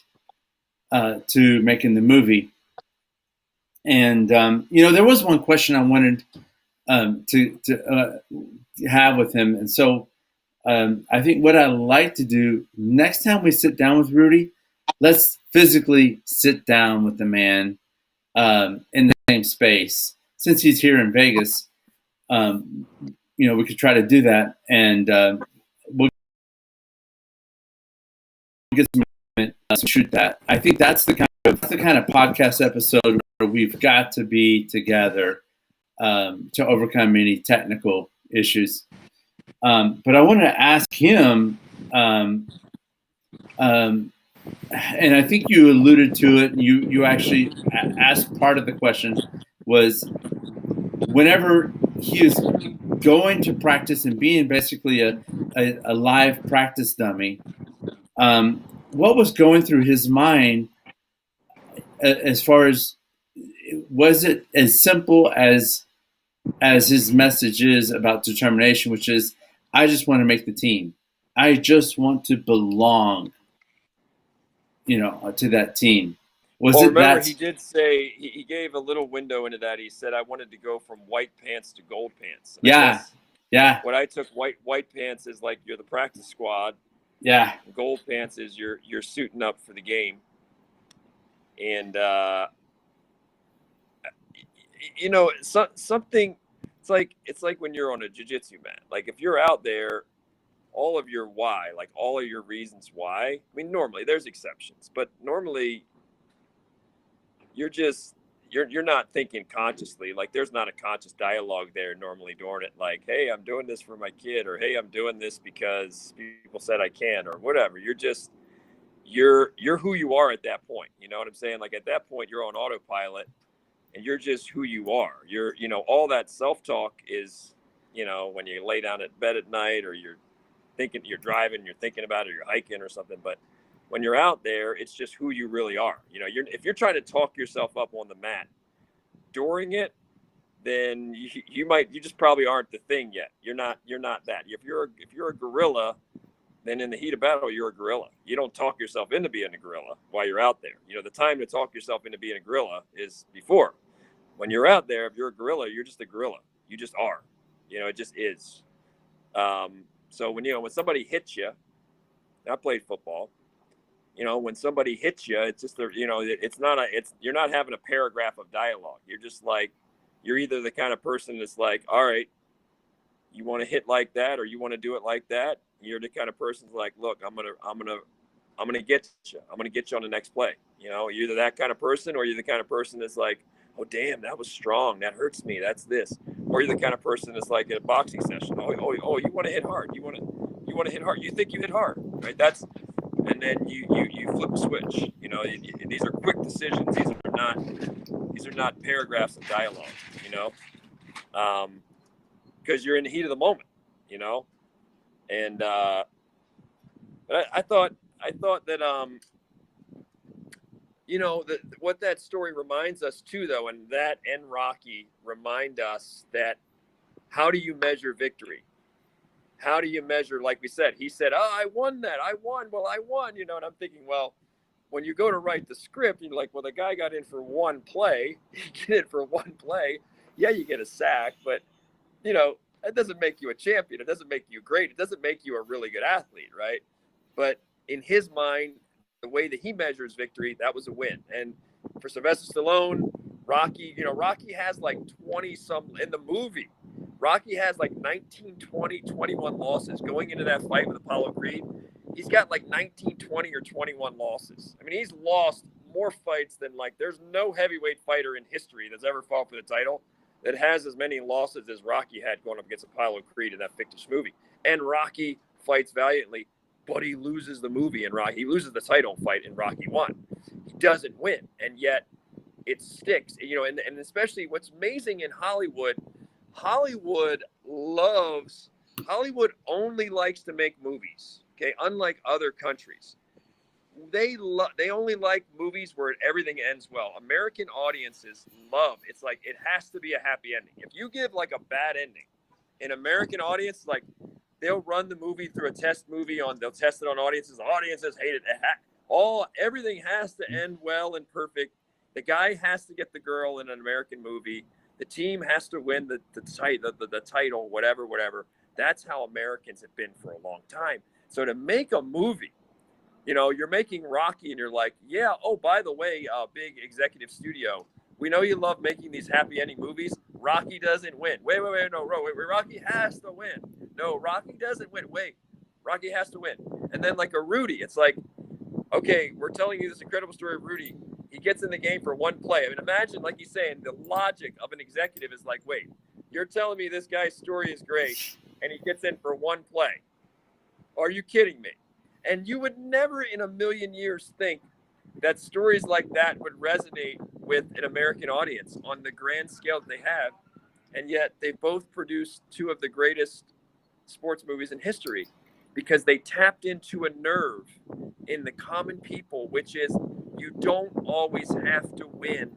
to making the movie. And there was one question I wanted to have with him, and so I think what I like to do next time we sit down with Rudy, let's physically sit down with the man in the same space. Since he's here in Vegas, we could try to do that, and we'll get some shoot that. I think that's the kind of podcast episode where we've got to be together to overcome any technical issues. But I want to ask him, and I think you alluded to it, and you actually asked part of the question was whenever he is going to practice and being basically a live practice dummy, what was going through his mind as far as, was it as simple as his message is about determination, which is, I just want to make the team. I just want to belong, to that team. He did say, he gave a little window into that. He said, I wanted to go from white pants to gold pants. And yeah. What I took, white pants is like you're the practice squad. Yeah. Gold pants is you're suiting up for the game. And, something, it's like when you're on a jiu-jitsu mat. Like if you're out there, all of your why, like all of your reasons why, I mean, normally there's exceptions, but normally you're not thinking consciously. Like there's not a conscious dialogue there normally during it. Like, hey, I'm doing this for my kid, or hey, I'm doing this because people said I can, or whatever. You're who you are at that point. You know what I'm saying? Like at that point, you're on autopilot, and you're just who you are. You're, all that self-talk is, when you lay down at bed at night, or you're thinking, you're driving, you're thinking about it, or you're hiking or something. But when you're out there, it's just who you really are. If you're trying to talk yourself up on the mat during it, then you just probably aren't the thing yet. You're not that. If you're a gorilla, then in the heat of battle, you're a gorilla. You don't talk yourself into being a gorilla while you're out there. The time to talk yourself into being a gorilla is before. When you're out there, if you're a gorilla, you're just a gorilla. You just are. It just is. So when somebody hits you, I played football. When somebody hits you, it's just you're not having a paragraph of dialogue. You're just like, you're either the kind of person that's like, all right, you want to hit like that, or you want to do it like that. You're the kind of person that's like, look, I'm gonna get you. I'm gonna get you on the next play. You're either that kind of person, or you're the kind of person that's like, oh damn, that was strong. That hurts me. That's this. Or you're the kind of person that's like in a boxing session. Oh, you want to hit hard. You want to hit hard. You think you hit hard, right? And then you flip a switch. These are quick decisions. These are not paragraphs of dialogue. Because you're in the heat of the moment. And But I thought that what that story reminds us too, though, and that and Rocky remind us that how do you measure victory? How do you measure, like we said, he said, oh, I won that. I won. Well, I won, and I'm thinking, well, when you go to write the script, you're like, well, the guy got in for one play. He get in for one play. Yeah, you get a sack, but, that doesn't make you a champion. It doesn't make you great. It doesn't make you a really good athlete, right? But in his mind, the way that he measures victory, that was a win. And for Sylvester Stallone, Rocky, Rocky has like 20 some in the movie. Rocky has like 19, 20, 21 losses going into that fight with Apollo Creed. He's got like 19, 20 or 21 losses. I mean, he's lost more fights than there's no heavyweight fighter in history that's ever fought for the title that has as many losses as Rocky had going up against Apollo Creed in that fictitious movie. And Rocky fights valiantly, but he loses the movie in Rocky. He loses the title fight in Rocky 1. He doesn't win, and yet it sticks. And especially what's amazing in Hollywood only likes to make movies, okay? Unlike other countries. They only like movies where everything ends well. American audiences love, it's like it has to be a happy ending. If you give like a bad ending, an American audience, like they'll run the movie through a test movie they'll test it on audiences. The audiences hate it. Everything has to end well and perfect. The guy has to get the girl in an American movie. The team has to win the title, whatever. That's how Americans have been for a long time. So to make a movie, you're making Rocky and you're like, yeah, oh, by the way, big executive studio, we know you love making these happy ending movies. Rocky doesn't win. Wait, Rocky has to win. No, Rocky doesn't win. Wait, Rocky has to win. And then like a Rudy, it's like, okay, we're telling you this incredible story of Rudy. He gets in the game for one play. I mean, imagine, like he's saying, the logic of an executive is like, wait, you're telling me this guy's story is great and he gets in for one play. Are you kidding me? And you would never in a million years think that stories like that would resonate with an American audience on the grand scale that they have. And yet they both produced two of the greatest sports movies in history because they tapped into a nerve in the common people, which is you don't always have to win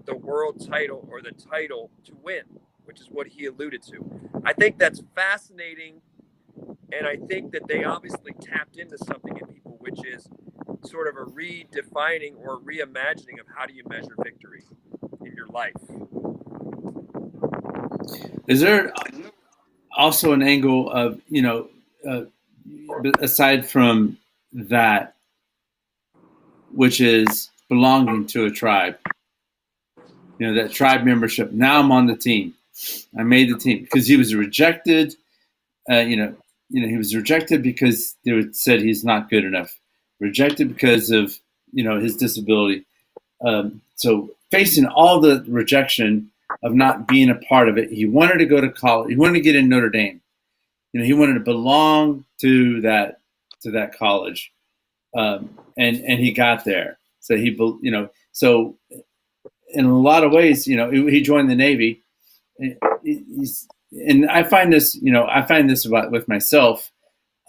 the world title or the title to win, which is what he alluded to. I think that's fascinating. And I think that they obviously tapped into something in people, which is sort of a redefining or reimagining of how do you measure victory in your life. Is there also an angle of, aside from that, which is belonging to a tribe, that tribe membership? Now I'm on the team. I made the team because he was rejected. He was rejected because they said he's not good enough. Rejected because of, his disability. So facing all the rejection of not being a part of it, he wanted to go to college. He wanted to get in Notre Dame. He wanted to belong to that college, and he got there. So so in a lot of ways, he joined the Navy. And I find this, about with myself.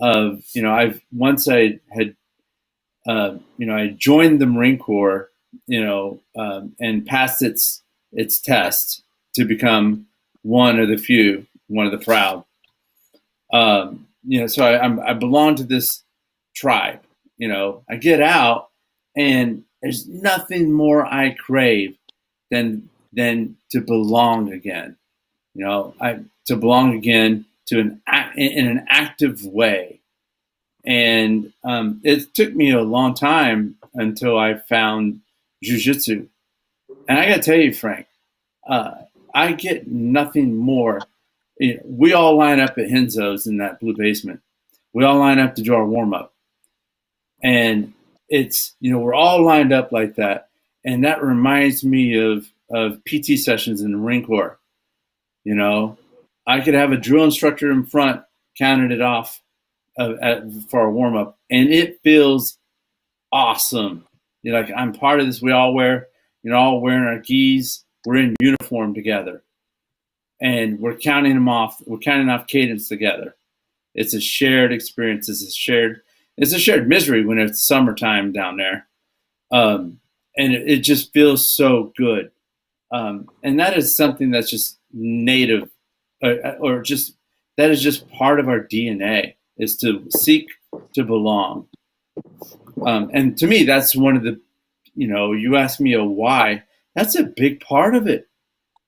I joined the Marine Corps, and passed its test to become one of the few, one of the proud. So I belong to this tribe. I get out, and there's nothing more I crave than to belong again. To belong again in an active way. And it took me a long time until I found jiu-jitsu. And I got to tell you, Frank, I get nothing more. We all line up at Henzo's in that blue basement. We all line up to do our warm-up. And it's, we're all lined up like that. And that reminds me of PT sessions in the Marine Corps. I could have a drill instructor in front counting it off for a warm up, and it feels awesome. Like I'm part of this. We all all wearing our gis. We're in uniform together, and we're counting them off. We're counting off cadence together. It's a shared experience. it's a shared misery when it's summertime down there. And it just feels so good. And that is something that's just native, or just, that is just part of our DNA, is to seek to belong. And to me, that's one of the, you ask me a why, that's a big part of it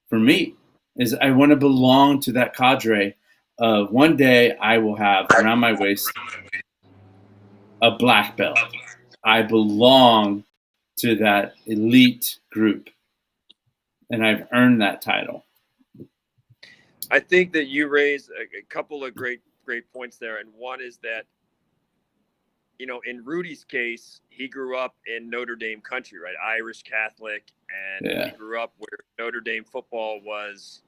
for me, is I want to belong to that cadre of one day I will have around my waist a black belt. I belong to that elite group, and I've earned that title. I think that you raise a couple of great points there. And one is that, in Rudy's case, he grew up in Notre Dame country, right? Irish Catholic. And he grew up where Notre Dame football was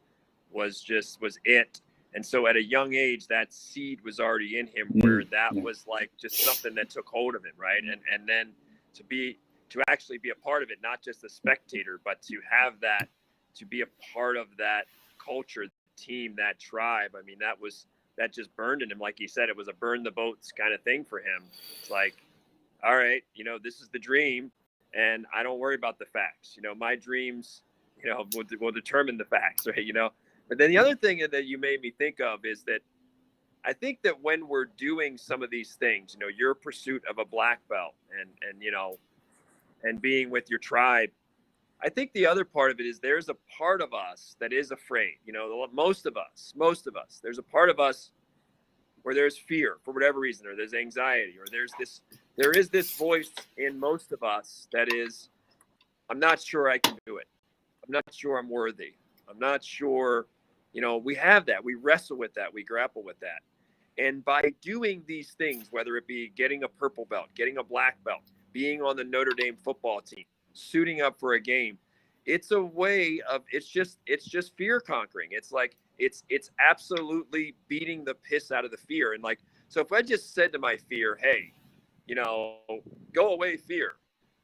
it. And so at a young age, that seed was already in him, where that was like just something that took hold of him, right? And then to actually be a part of it, not just a spectator, but to have that, to be a part of that culture, team, that tribe. I mean, that just burned in him. Like he said, it was a burn the boats kind of thing for him. It's like, all right, this is the dream, and I don't worry about the facts. My dreams, will determine the facts, right? But then the other thing that you made me think of is that I think that when we're doing some of these things, your pursuit of a black belt and being with your tribe, I think the other part of it is there's a part of us that is afraid. Most of us, there's a part of us where there's fear for whatever reason, or there's anxiety, or there is this voice in most of us that is, I'm not sure I can do it. I'm not sure I'm worthy. I'm not sure, we have that. We wrestle with that. We grapple with that. And by doing these things, whether it be getting a purple belt, getting a black belt, being on the Notre Dame football team, suiting up for a game, it's a way of, it's just fear conquering. It's like, it's absolutely beating the piss out of the fear. And like, so if I just said to my fear, hey, go away, fear,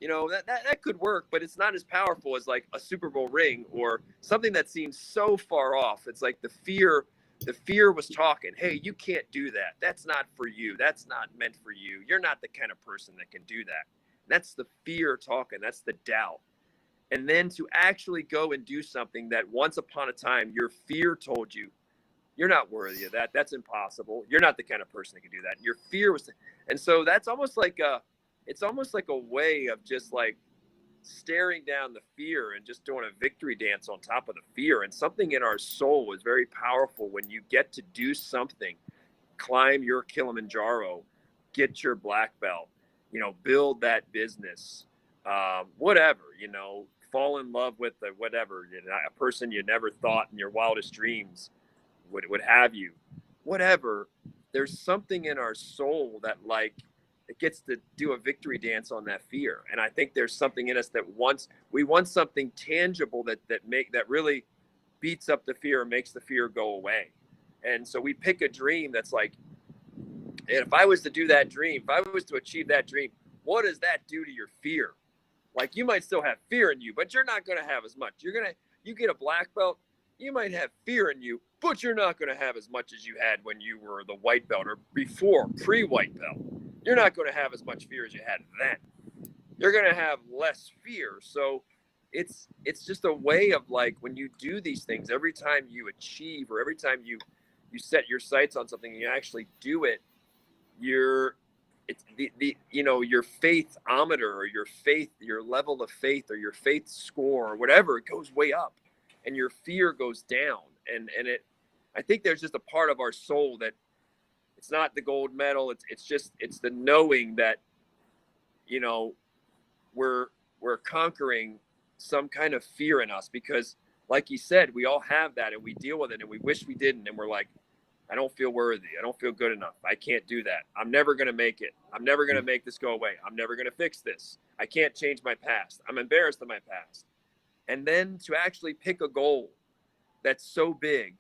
that could work, but it's not as powerful as like a Super Bowl ring or something that seems so far off. It's like the fear was talking, hey, you can't do that. That's not for you. That's not meant for you. You're not the kind of person that can do that. That's the fear talking. That's the doubt. And then to actually go and do something that once upon a time your fear told you, you're not worthy of that. That's impossible. You're not the kind of person that can do that. And your fear was, and so that's almost like it's almost like a way of just like staring down the fear and just doing a victory dance on top of the fear. And something in our soul is very powerful when you get to do something, climb your Kilimanjaro, get your black belt, build that business, whatever, fall in love with whatever, a person you never thought in your wildest dreams would have you, whatever. There's something in our soul that like, it gets to do a victory dance on that fear. And I think there's something in us that we want something tangible that really beats up the fear and makes the fear go away. And so we pick a dream that's like, if I was to do that dream, if I was to achieve that dream, what does that do to your fear? Like, you might still have fear in you, but you're not going to have as much. You get a black belt, you might have fear in you, but you're not going to have as much as you had when you were the white belt or before, pre-white belt. You're not going to have as much fear as you had then. You're going to have less fear. So it's just a way of like, when you do these things, every time you achieve, or every time you set your sights on something and you actually do it, your faithometer, or your level of faith, or your faith score, or whatever, it goes way up, and your fear goes down. And I think there's just a part of our soul that, it's not the gold medal. It's the knowing that, we're conquering some kind of fear in us, because like you said, we all have that, and we deal with it, and we wish we didn't. And we're like, I don't feel worthy. I don't feel good enough. I can't do that. I'm never going to make it. I'm never going to make this go away. I'm never going to fix this. I can't change my past. I'm embarrassed of my past. And then to actually pick a goal that's so big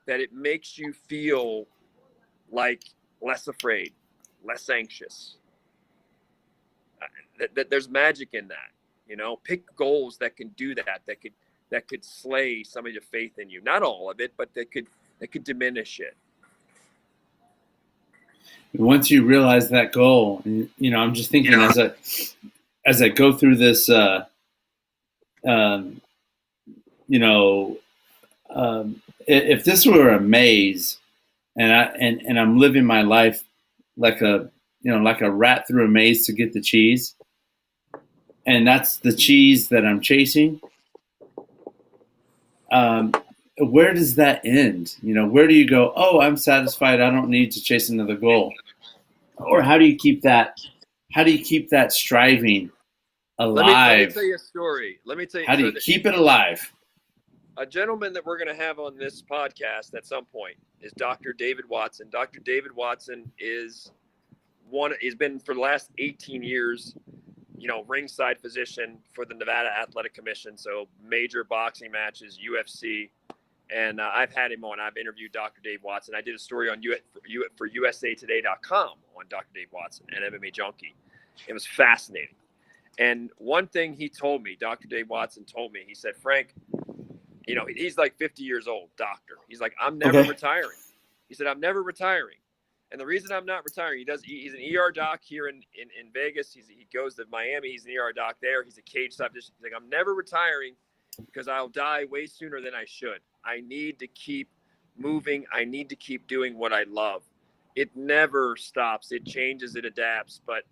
that it makes you feel like less afraid, less anxious. That there's magic in that, pick goals that can do that could slay some of your faith in you. Not all of it, but that could diminish it. once you realize that goal, and, I'm just thinking as I go through this, um, you know, if this were a maze, and I'm living my life like like a rat through a maze to get the cheese, and that's the cheese that I'm chasing. Where does that end? Where do you go? Oh, I'm satisfied. I don't need to chase another goal. Or how do you keep that? How do you keep that striving alive? Let me tell you a story. Let me tell you. How do you keep it alive? A gentleman that we're going to have on this podcast at some point is Dr. David Watson. Dr. David Watson he's been for the last 18 years, ringside physician for the Nevada Athletic Commission. So major boxing matches, UFC. And I've had him on. I've interviewed Dr. Dave Watson. I did a story on for USAtoday.com on Dr. Dave Watson and MMA Junkie. It was fascinating. And one thing he told me, Dr. Dave Watson told me, he said, Frank, he's like 50 years old, doctor. He's like, I'm never retiring. He said, I'm never retiring. And the reason I'm not retiring, he's an ER doc here in Vegas. He goes to Miami. He's an ER doc there. He's a cage physician. He's like, I'm never retiring because I'll die way sooner than I should. I need to keep moving. I need to keep doing what I love. It never stops. It changes, it adapts. But,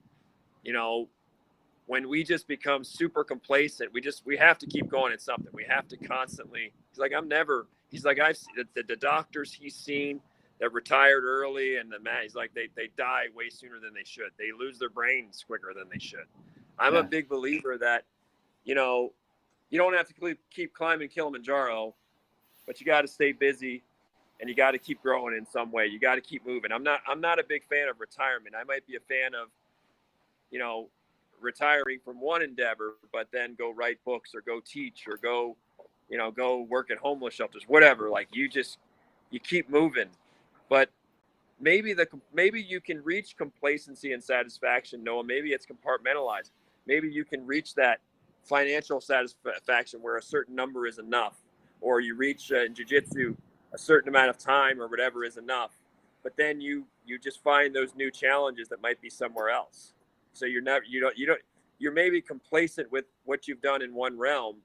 when we just become super complacent, we have to keep going at something. We have to constantly, he's like, I've seen the doctors he's seen that retired early and he's like, they die way sooner than they should. They lose their brains quicker than they should. I'm a big believer that, you don't have to keep climbing Kilimanjaro, but you got to stay busy and you got to keep growing in some way. You got to keep moving. I'm not a big fan of retirement. I might be a fan of, retiring from one endeavor, but then go write books or go teach or go work at homeless shelters, whatever. Like you keep moving, but maybe you can reach complacency and satisfaction, Noah. Maybe it's compartmentalized. Maybe you can reach that financial satisfaction where a certain number is enough, or you reach in jiu-jitsu a certain amount of time or whatever is enough, but then you just find those new challenges that might be somewhere else. So you're maybe complacent with what you've done in one realm,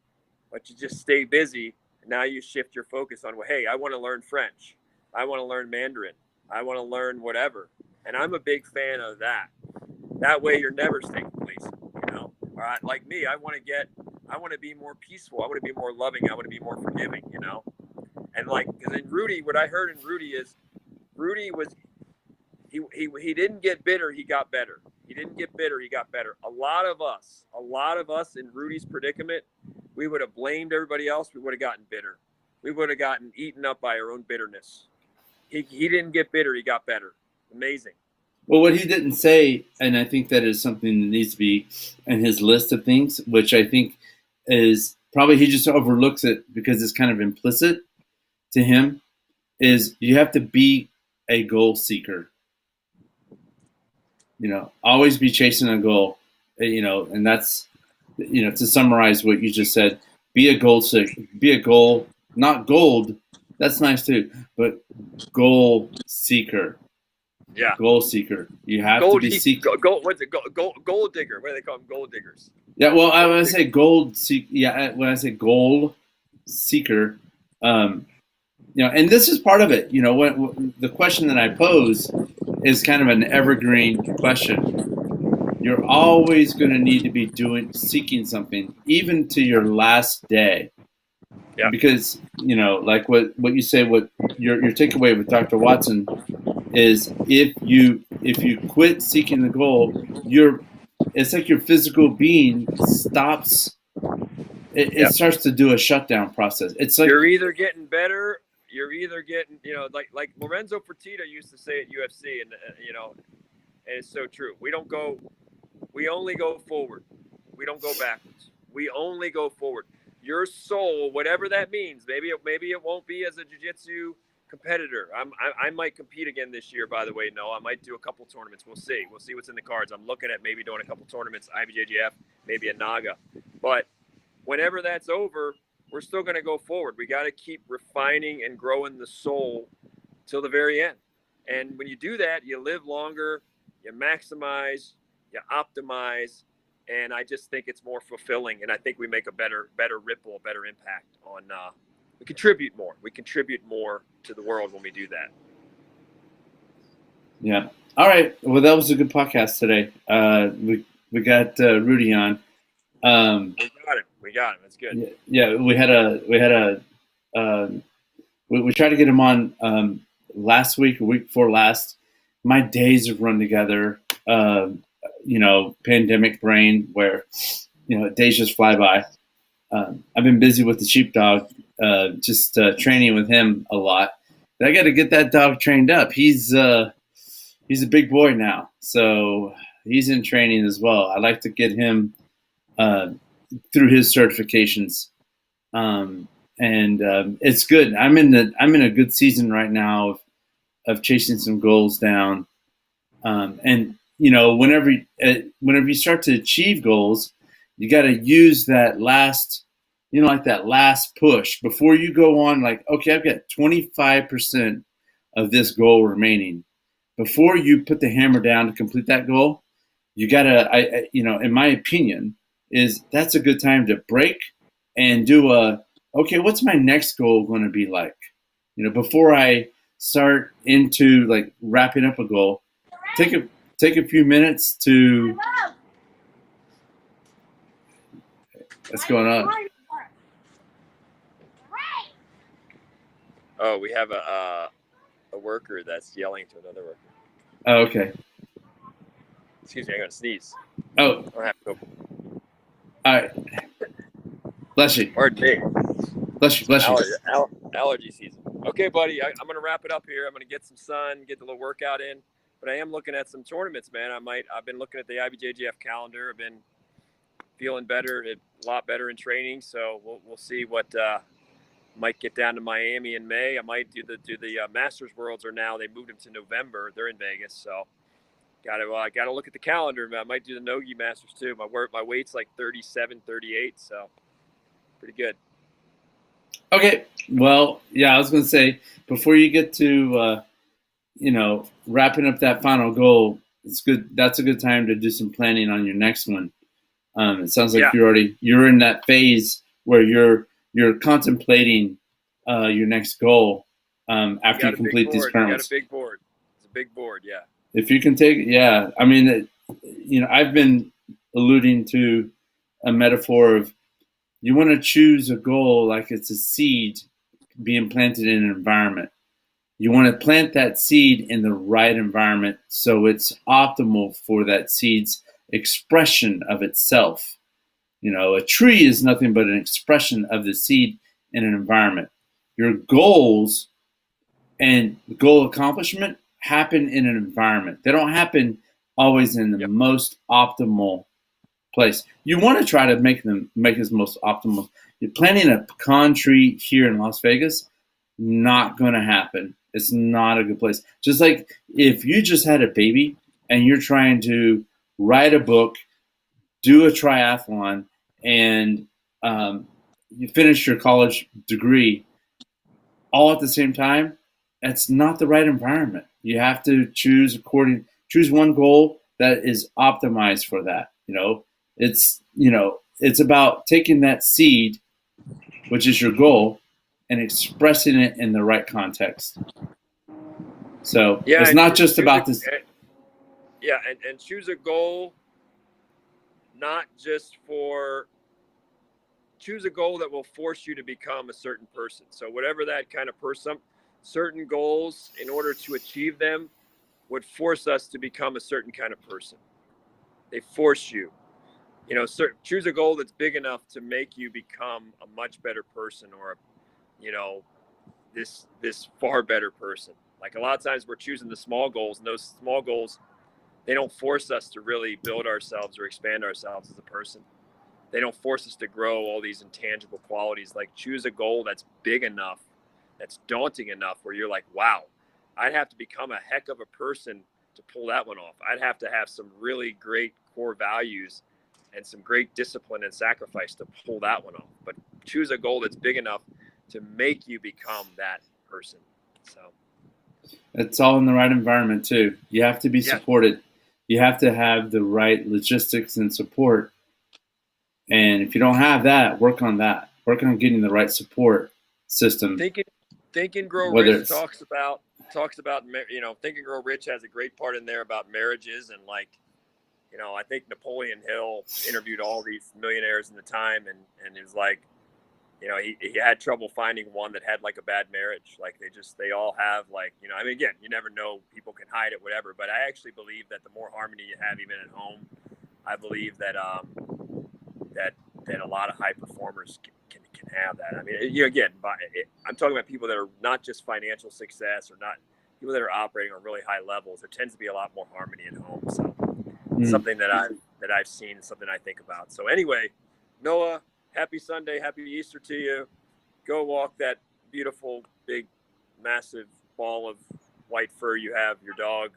but you just stay busy. And now you shift your focus on, well, hey, I want to learn French. I want to learn Mandarin. I want to learn whatever. And I'm a big fan of that. That way you're never staying complacent, All right. Like me, I want to be more peaceful. I want to be more loving. I want to be more forgiving, And because in Rudy, what I heard in Rudy is Rudy was, he didn't get bitter. He got better. He didn't get bitter. He got better. A lot of us in Rudy's predicament, we would have blamed everybody else. We would have gotten bitter. We would have gotten eaten up by our own bitterness. He didn't get bitter. He got better. Amazing. Well, what he didn't say, and I think that is something that needs to be in his list of things, which I think is probably he just overlooks it because it's kind of implicit to him, is you have to be a goal seeker. Always be chasing a goal, and that's, to summarize what you just said, be a goal seeker, be a goal, not gold. That's nice too, but goal seeker. Yeah. Goal seeker. You have to be seeking. What's it? Gold digger. What do they call them? Gold diggers. Yeah. Well, when I say gold seek, when I say goal seeker, and this is part of it. When the question that I pose is kind of an evergreen question. You're always going to need to be seeking something, even to your last day. Yeah. Because, like what you say, what your takeaway with Dr. Watson is, if you quit seeking the goal, it's like your physical being stops. It starts to do a shutdown process. It's like you're either getting better. You're either getting, like Lorenzo Fertitta used to say at UFC, and and it's so true. We only go forward. We don't go backwards. We only go forward. Your soul, whatever that means, maybe it won't be as a jiu-jitsu competitor. I might compete again this year, by the way. No, I might do a couple tournaments. We'll see what's in the cards. I'm looking at maybe doing a couple tournaments, IBJJF, maybe a Naga. But whenever that's over, we're still going to go forward. We got to keep refining and growing the soul till the very end. And when you do that, you live longer, you maximize, you optimize, and I just think it's more fulfilling. And I think we make a better ripple, a better impact on. We contribute more. We contribute more to the world when we do that. Yeah. All right. Well, that was a good podcast today. We got Rudy on. We got him. That's good. Yeah. We tried to get him on last week or week before last. My days have run together. Pandemic brain where days just fly by. I've been busy with the sheepdog, just training with him a lot. But I got to get that dog trained up. He's a big boy now, so he's in training as well. I like to get him through his certifications, and it's good. I'm in a good season right now of chasing some goals down, and whenever you start to achieve goals, you got to use that last, like that last push before you go on. Like, okay, I've got 25% of this goal remaining. Before you put the hammer down to complete that goal, you gotta, in my opinion, that's a good time to break and do okay, what's my next goal going to be like? Before I start into like wrapping up a goal, take a few minutes to. What's going on? Oh, we have a worker that's yelling to another worker. Oh, okay. Excuse me, I'm gonna sneeze. Oh. I have to go. All right. Bless you. Pardon me. Bless you. Allergy season. Okay, buddy. I'm gonna wrap it up here. I'm gonna get some sun, get the little workout in. But I am looking at some tournaments, man. I've been looking at the IBJJF calendar. I've been feeling better, a lot better in training. So we'll see what might get down to Miami in May. I might do the Masters Worlds they moved them to November. They're in Vegas, so got to look at the calendar. I might do the Nogi Masters too. My weight's like 37, 38, so pretty good. Okay. Well, yeah, I was going to say before you get to wrapping up that final goal, it's good. That's a good time to do some planning on your next one. It sounds like you're in that phase where you're contemplating your next goal after you complete these current ones. You got a big board. It's a big board, yeah. If you can take, yeah. I mean, I've been alluding to a metaphor of you want to choose a goal like it's a seed being planted in an environment. You want to plant that seed in the right environment so it's optimal for that seed's expression of itself. A tree is nothing but an expression of the seed in an environment. Your goals and goal accomplishment happen in an environment. They don't happen always in the most optimal place. You want to try to make as most optimal. You're planting a pecan tree here in Las Vegas, not going to happen. It's not a good place. Just like if you just had a baby and you're trying to write a book, do a triathlon, and you finish your college degree all at the same time, that's not the right environment. You have to choose one goal that is optimized for that. It's about taking that seed, which is your goal, and expressing it in the right context. So it's not just about this. Yeah, and choose a goal, not just choose a goal that will force you to become a certain person. So whatever that kind of person, certain goals, in order to achieve them, would force us to become a certain kind of person. They force you. Choose a goal that's big enough to make you become a much better person, or this far better person. Like a lot of times we're choosing the small goals, and those small goals, they don't force us to really build ourselves or expand ourselves as a person. They don't force us to grow all these intangible qualities. Like choose a goal that's big enough, that's daunting enough, where you're like, wow, I'd have to become a heck of a person to pull that one off. I'd have to have some really great core values and some great discipline and sacrifice to pull that one off. But choose a goal that's big enough to make you become that person. So It's all in the right environment too. You have to be supported. You have to have the right logistics and support. And if you don't have that, work on that. Work on getting the right support system. Think and Grow Rich talks about Think and Grow Rich has a great part in there about marriages, and like, I think Napoleon Hill interviewed all these millionaires in the time, and it was like, he had trouble finding one that had like a bad marriage. Like they all have like, I mean, again, you never know, people can hide it, whatever, but I actually believe that the more harmony you have even at home, I believe that that a lot of high performers can have that. I mean, again, I'm talking about people that are not just financial success, or not people that are operating on really high levels. There tends to be a lot more harmony at home. So something that I've seen, and something I think about. So anyway, Noah, happy Sunday, happy Easter to you. Go walk that beautiful, big, massive ball of white fur you have, your dog.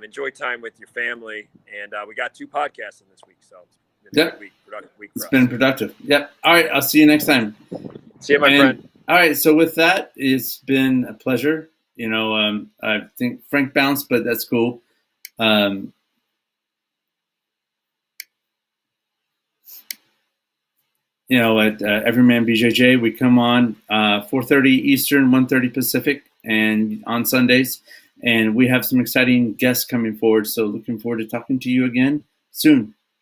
Enjoy time with your family, and we got 2 podcasts in this week, so. Yep. Productive week it's been productive. Yep. All right. I'll see you next time. See you, my friend. All right. So with that, it's been a pleasure. I think Frank bounced, but that's cool. At Everman BJJ, we come on 4:30 Eastern, 1:30 Pacific, and on Sundays. And we have some exciting guests coming forward. So looking forward to talking to you again soon.